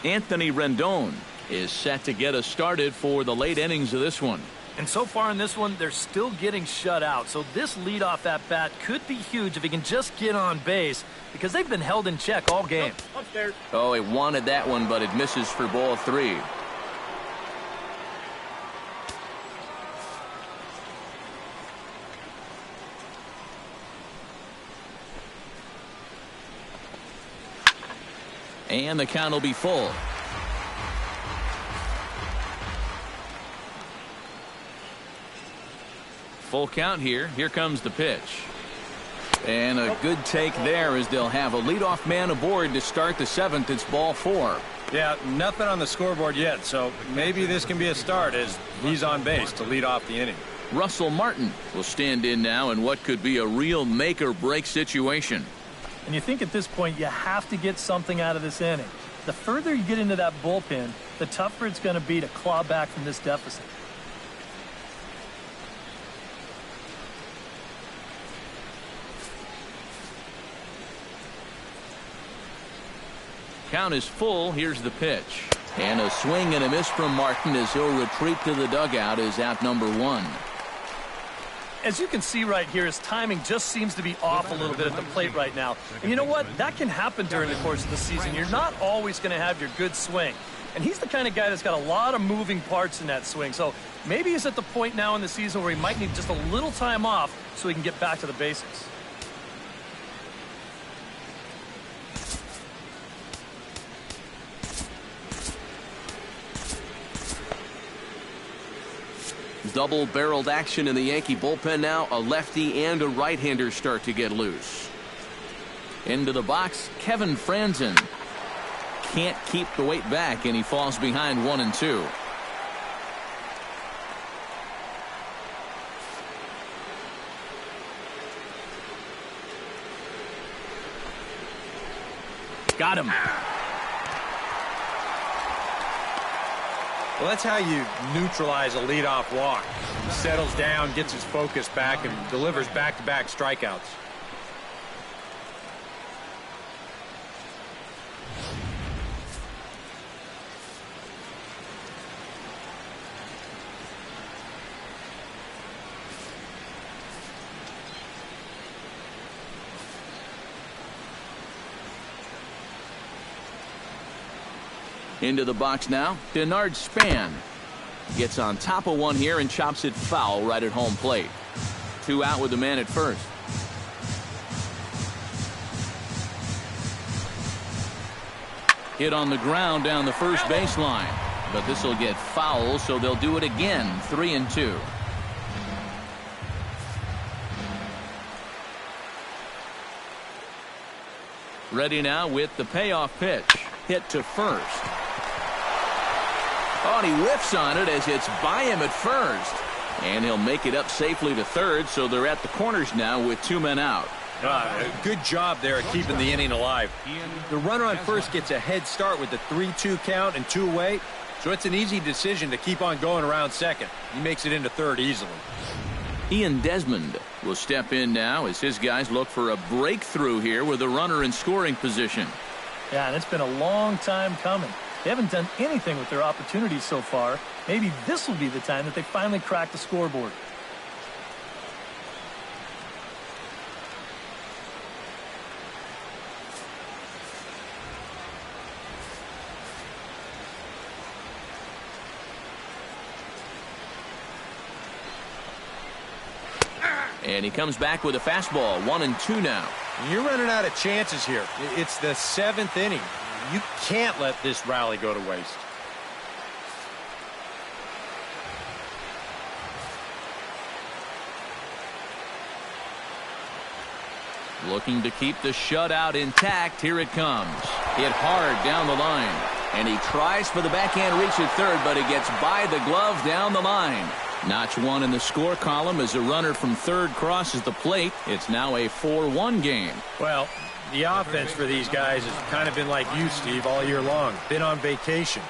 Anthony Rendon is set to get us started for the late innings of this one. And so far in this one, they're still getting shut out. So this leadoff at bat could be huge if he can just get on base, because they've been held in check all game. Oh, he wanted that one, but it misses for ball 3. And the count will be full. Full count here. Here comes the pitch. And a good take there as they'll have a leadoff man aboard to start the 7th. It's ball 4. Yeah, nothing on the scoreboard yet, so maybe this can be a start as he's on base to lead off the inning. Russell Martin will stand in now in what could be a real make-or-break situation. And you think at this point you have to get something out of this inning. The further you get into that bullpen, the tougher it's going to be to claw back from this deficit. Count is full. Here's the pitch. And a swing and a miss from Martin as he'll retreat to the dugout as out number 1. As you can see right here, his timing just seems to be off a little bit at the plate right now. And you know what? That can happen during the course of the season. You're not always going to have your good swing. And he's the kind of guy that's got a lot of moving parts in that swing. So maybe he's at the point now in the season where he might need just a little time off so he can get back to the basics. Double-barreled action in the Yankee bullpen now. A lefty and a right-hander start to get loose. Into the box, Kevin Franzen. Can't keep the weight back, and he falls behind 1-2. Got him. Well, that's how you neutralize a leadoff walk. He settles down, gets his focus back, and delivers back-to-back strikeouts. Into the box now, Denard Span. Gets on top of one here and chops it foul right at home plate. 2 out with the man at first. Hit on the ground down the first baseline. But this will get foul, so they'll do it again. 3-2. Ready now with the payoff pitch. Hit to first. Oh, and he whiffs on it as it's by him at first. And he'll make it up safely to third, so they're at the corners now with 2 men out. Good job there at keeping the inning alive. The runner on first gets a head start with the 3-2 count and 2 away, so it's an easy decision to keep on going around second. He makes it into third easily. Ian Desmond will step in now as his guys look for a breakthrough here with a runner in scoring position. Yeah, and it's been a long time coming. They haven't done anything with their opportunities so far. Maybe this will be the time that they finally crack the scoreboard. And he comes back with a fastball. 1-2 now. You're running out of chances here. It's the 7th inning. You can't let this rally go to waste. Looking to keep the shutout intact. Here it comes. Hit hard down the line. And he tries for the backhand reach at third, but it gets by the glove down the line. Notch 1 in the score column as a runner from third crosses the plate. It's now a 4-1 game. Well, the offense for these guys has kind of been like you, Steve, all year long. Been on vacation.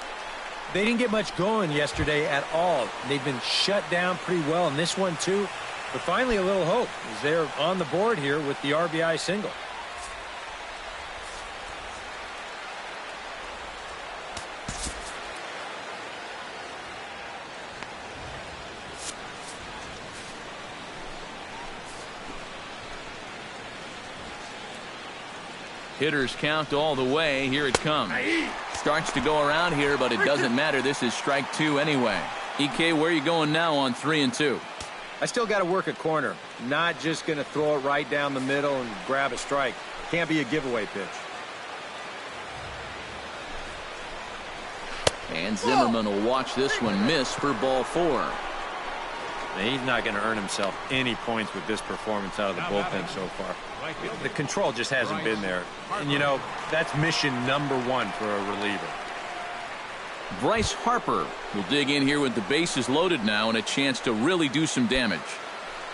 They didn't get much going yesterday at all. They've been shut down pretty well in this one, too. But finally, a little hope as they're on the board here with the RBI single. Hitters count all the way. Here it comes. Starts to go around here, but it doesn't matter. This is strike 2 anyway. EK, where are you going now on 3-2? I still got to work a corner. Not just going to throw it right down the middle and grab a strike. Can't be a giveaway pitch. And Zimmerman will watch this one miss for ball 4. Now, he's not going to earn himself any points with this performance out of the bullpen so far. The control just hasn't been there. And, you know, that's mission number 1 for a reliever. Bryce Harper will dig in here with the bases loaded now and a chance to really do some damage.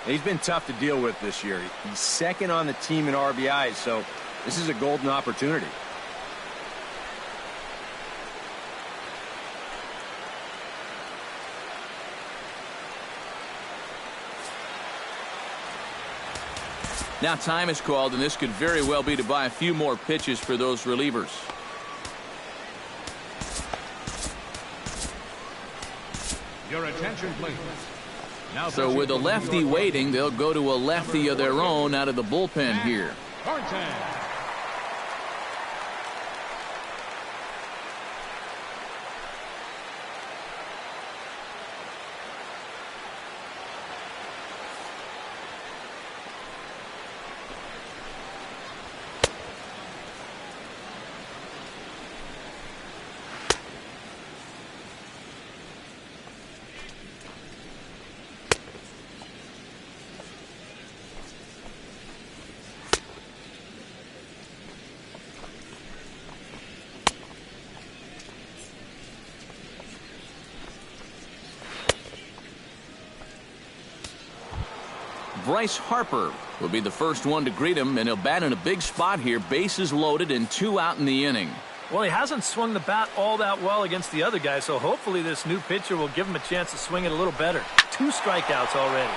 He's been tough to deal with this year. He's second on the team in RBIs, so this is a golden opportunity. Now time is called, and this could very well be to buy a few more pitches for those relievers. Your attention, please. Now So with a lefty waiting, they'll go to a lefty of their own out of the bullpen here. Bryce Harper will be the first one to greet him, and he'll bat in a big spot here. Bases loaded and 2 out in the inning. Well, he hasn't swung the bat all that well against the other guy, so hopefully this new pitcher will give him a chance to swing it a little better. 2 strikeouts already.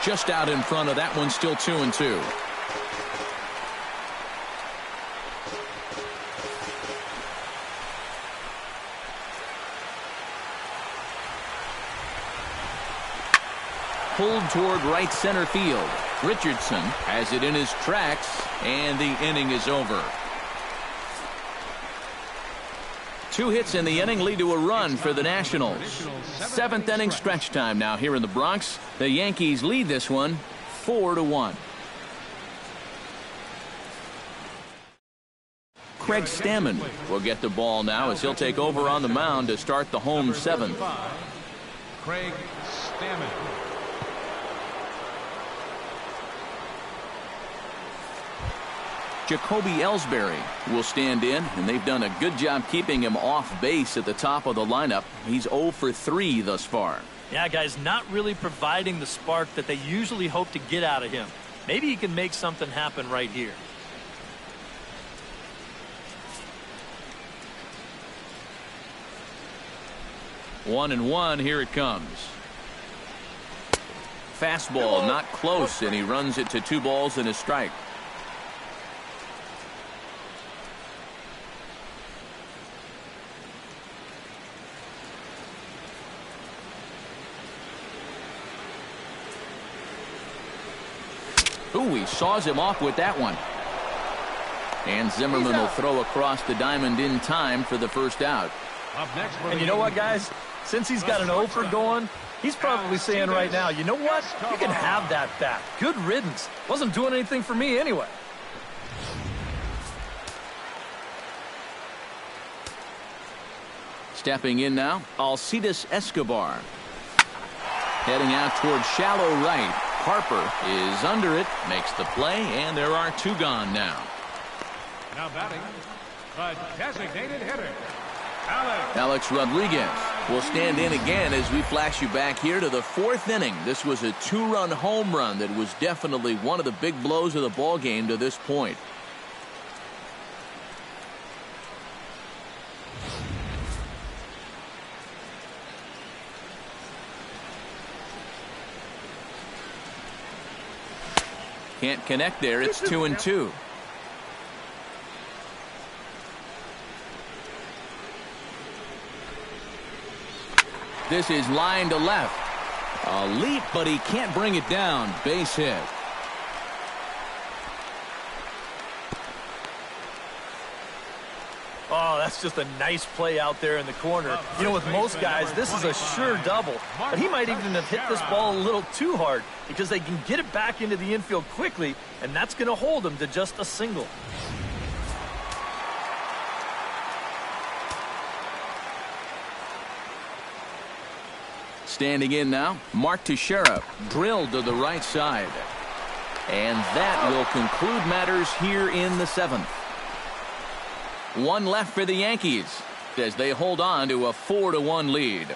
Just out in front of that one, still 2-2. Pulled toward right center field. Richardson has it in his tracks, and the inning is over. 2 hits in the inning lead to a run for the Nationals. 7th inning stretch time now here in the Bronx. The Yankees lead this one 4-1. Craig Stammen will get the ball now as he'll take over on the mound to start the home 7th. Craig Stammen. Jacoby Ellsbury will stand in, and they've done a good job keeping him off base at the top of the lineup. He's 0 for 3 thus far. Yeah, guys, not really providing the spark that they usually hope to get out of him. Maybe he can make something happen right here. One and one, here it comes. Fastball not close, and he runs it to 2 balls and a strike. Ooh, he saws him off with that one. And Zimmerman will throw across the diamond in time for the first out. And you know what, guys? Since he's got an offer going, he's probably saying right now, you know what? You can have that bat. Good riddance. Wasn't doing anything for me anyway. Stepping in now, Alcides Escobar. Heading out toward shallow right. Harper is under it, makes the play, and there are 2 gone now. Now batting, the designated hitter, Alex Rodriguez will stand in again as we flash you back here to the 4th inning. This was a 2-run home run that was definitely one of the big blows of the ball game to this point. Can't connect there. It's 2-2. This is line to left. A leap, but he can't bring it down. Base hit. Oh, that's just a nice play out there in the corner. You know, with most guys, this is a sure double. But he might even have hit this ball a little too hard because they can get it back into the infield quickly, and that's going to hold him to just a single. Standing in now, Mark Teixeira drilled to the right side. And that will conclude matters here in the 7th. 1 left for the Yankees as they hold on to a 4-1 lead.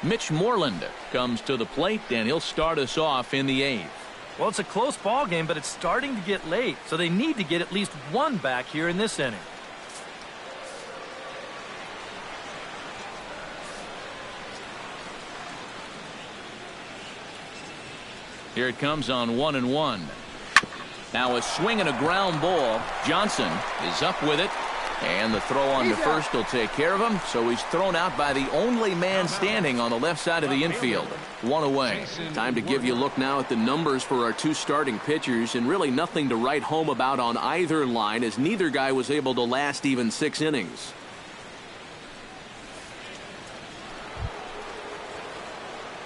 Mitch Moreland comes to the plate, and he'll start us off in the 8th. Well, it's a close ball game, but it's starting to get late, so they need to get at least 1 back here in this inning. Here it comes on 1-1. Now a swing and a ground ball. Johnson is up with it, and the throw on to first will take care of him. So he's thrown out by the only man standing on the left side of the infield. 1 away. Time to give you a look now at the numbers for our 2 starting pitchers, and really nothing to write home about on either line, as neither guy was able to last even 6 innings.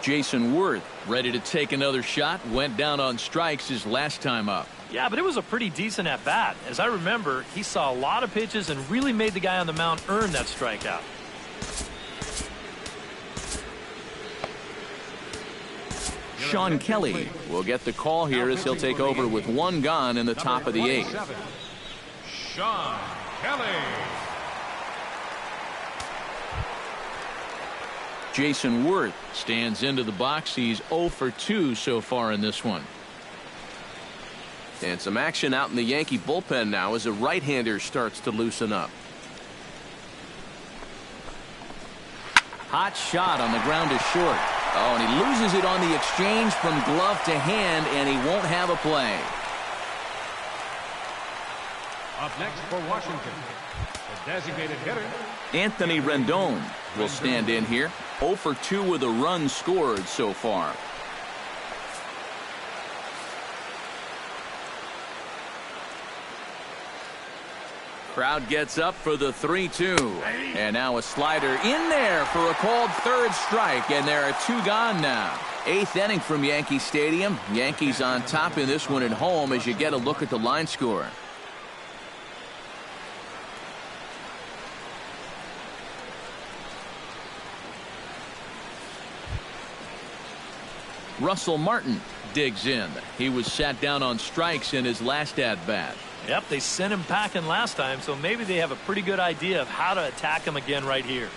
Jason Worth ready to take another shot. Went down on strikes his last time up. Yeah, but it was a pretty decent at bat. As I remember, he saw a lot of pitches and really made the guy on the mound earn that strikeout. Sean Kelly will get the call here as he'll take over with 1 gone in the top of the 8th. Sean Kelly. Jason Worth stands into the box. He's 0 for 2 so far in this one. And some action out in the Yankee bullpen now as a right-hander starts to loosen up. Hot shot on the ground is short. Oh, and he loses it on the exchange from glove to hand, and he won't have a play. Up next for Washington, the designated hitter, Anthony Rendon will stand in here. 0 for 2 with a run scored so far. Crowd gets up for the 3-2. And now a slider in there for a called third strike, and there are 2 gone now. 8th inning from Yankee Stadium. Yankees on top in this one at home as you get a look at the line score. Russell Martin digs in. He was sat down on strikes in his last at-bat. Yep, they sent him packing last time, so maybe they have a pretty good idea of how to attack him again right here.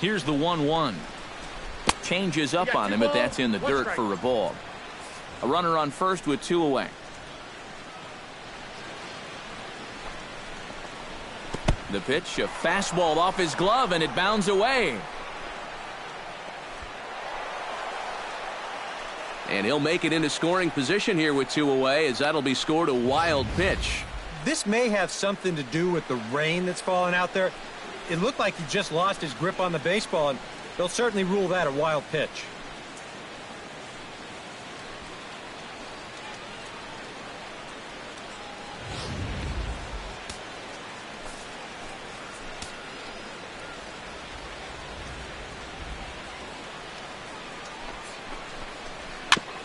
Here's the 1-1. Changes up on him, but that's in the dirt for a ball. A runner on first with 2 away. The pitch, a fastball off his glove, and it bounds away. And he'll make it into scoring position here with 2 away, as that'll be scored a wild pitch. This may have something to do with the rain that's falling out there. It looked like he just lost his grip on the baseball, and they'll certainly rule that a wild pitch.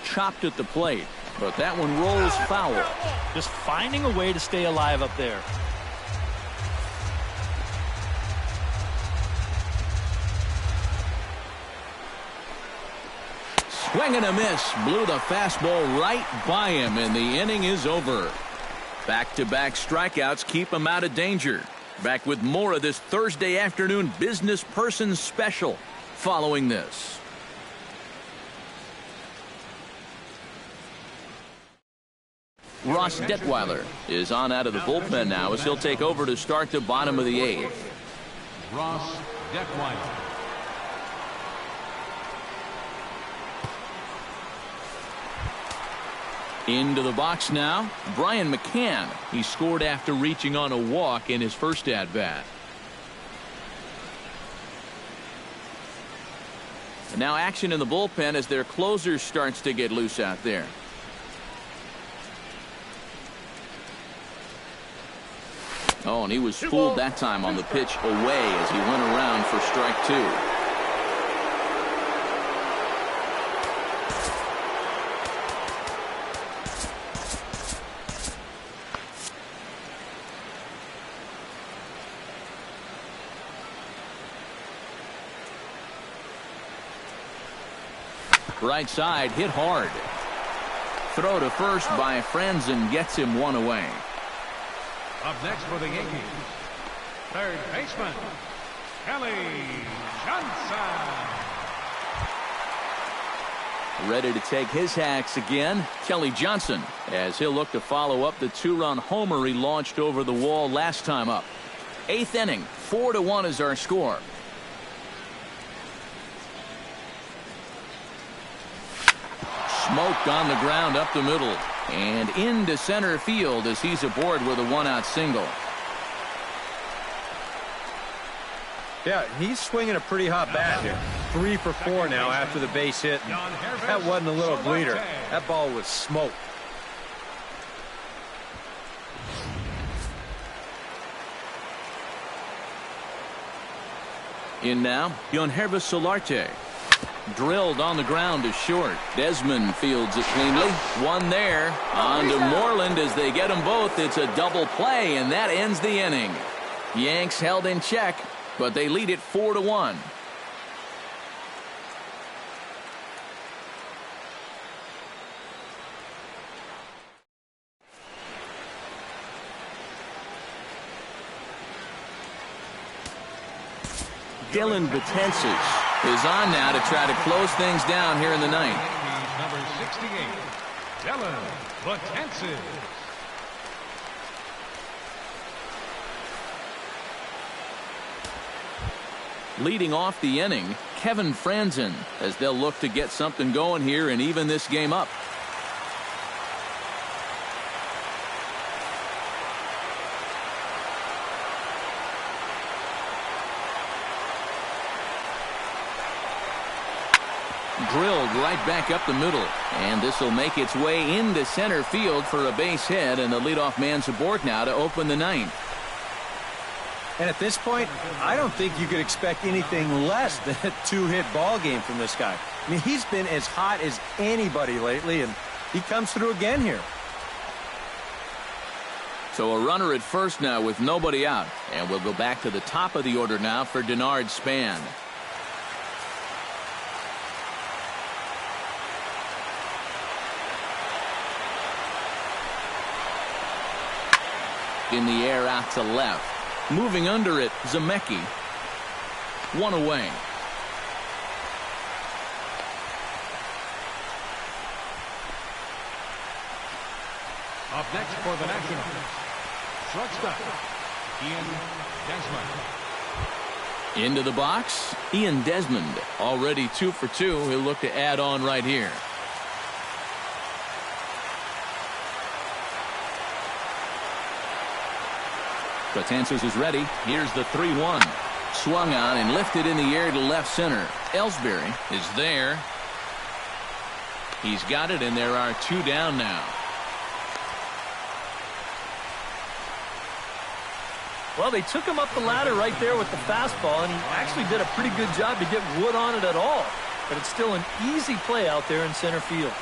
Chopped at the plate, but that one rolls foul. Just finding a way to stay alive up there. Swing and a miss. Blew the fastball right by him, and the inning is over. Back-to-back strikeouts keep him out of danger. Back with more of this Thursday afternoon business person special following this. Ross Detweiler is on out of the bullpen now as he'll take over to start the bottom of the 8th. Ross Detweiler. Into the box now, Brian McCann. He scored after reaching on a walk in his first at-bat. And now action in the bullpen as their closer starts to get loose out there. Oh, and he was fooled that time on the pitch away as he went around for strike 2. Right side hit hard. Throw to first by Franzen gets him 1 away. Up next for the Yankees, third baseman, Kelly Johnson. Ready to take his hacks again, Kelly Johnson, as he'll look to follow up the 2-run homer he launched over the wall last time up. 8th inning, 4-1 is our score. Smoked on the ground up the middle and into center field as he's aboard with a 1-out single. Yeah, he's swinging a pretty hot bat here. 3 for 4 now after the base hit. That wasn't a little bleeder. That ball was smoked. In now, Yonhervis Solarte. Drilled on the ground is short. Desmond fields it cleanly. 1 there. On to Moreland as they get them both. It's a double play, and that ends the inning. Yanks held in check, but they lead it 4-1. Dylan Betances is on now to try to close things down here in the ninth. Number 68, Dylan Betances. Leading off the inning, Kevin Franzen, as they'll look to get something going here and even this game up. Drilled right back up the middle, and this will make its way into center field for a base hit, and the leadoff man's aboard now to open the ninth. And at this point, I don't think you could expect anything less than a two-hit ball game from this guy. I mean, he's been as hot as anybody lately, and he comes through again here. So a runner at first now with nobody out, and we'll go back to the top of the order now for Denard Span. In the air out to left. Moving under it, Zemecki. One away. Up next for the Nationals, shortstop, Ian Desmond. Into the box, Ian Desmond. Already 2 for 2. He'll look to add on right here. Betances is ready. Here's the 3-1. Swung on and lifted in the air to left center. Ellsbury is there. He's got it, and there are 2 down now. Well, they took him up the ladder right there with the fastball, and he actually did a pretty good job to get wood on it at all. But it's still an easy play out there in center field.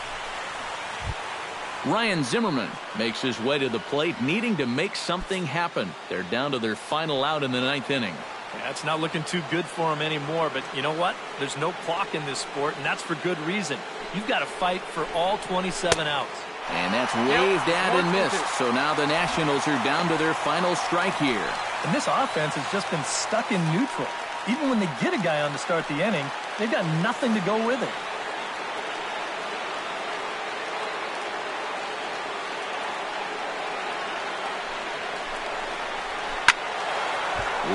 Ryan Zimmerman makes his way to the plate, needing to make something happen. They're down to their final out in the ninth inning. Yeah, it's not looking too good for him anymore, but you know what? There's no clock in this sport, and that's for good reason. You've got to fight for all 27 outs. And that's waved at and missed. So now the Nationals are down to their final strike here. And this offense has just been stuck in neutral. Even when they get a guy on to start the inning, they've got nothing to go with it.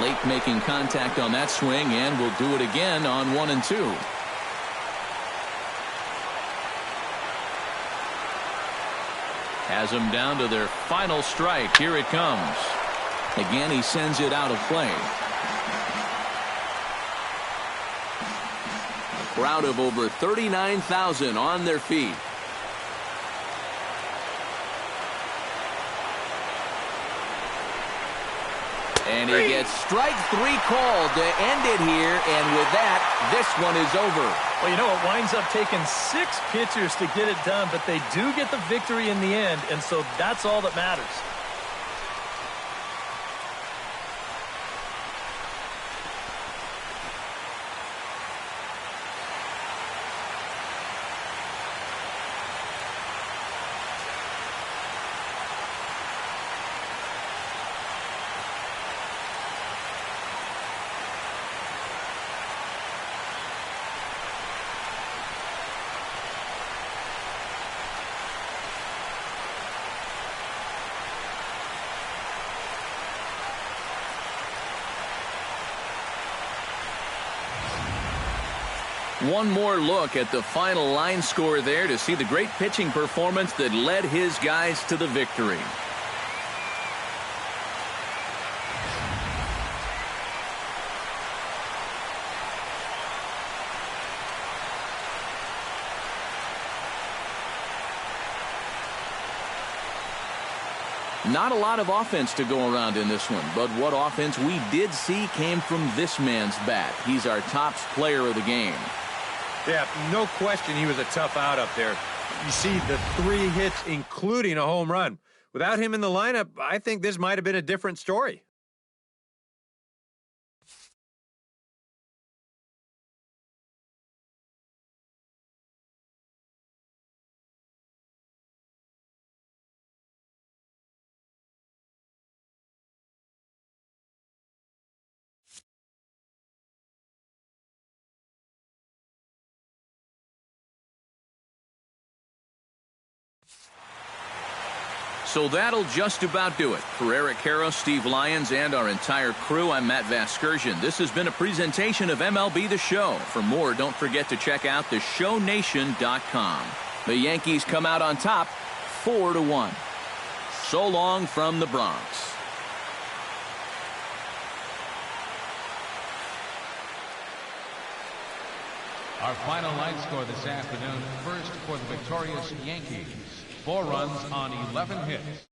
Late making contact on that swing, and will do it again on 1 and 2. Has them down to their final strike. Here it comes. Again, he sends it out of play. A crowd of over 39,000 on their feet. And he gets strike 3 called to end it here, and with that, this one is over. Well, you know, it winds up taking 6 pitchers to get it done, but they do get the victory in the end, and so that's all that matters. One more look at the final line score there to see the great pitching performance that led his guys to the victory. Not a lot of offense to go around in this one, but what offense we did see came from this man's bat. He's our top player of the game. Yeah, no question he was a tough out up there. You see the 3 hits, including a home run. Without him in the lineup, I think this might have been a different story. So that'll just about do it. For Eric Karros, Steve Lyons, and our entire crew, I'm Matt Vasgersian. This has been a presentation of MLB The Show. For more, don't forget to check out theshownation.com. The Yankees come out on top 4-1. So long from the Bronx. Our final line score this afternoon. First for the victorious Yankees. 4 runs on 11 hits.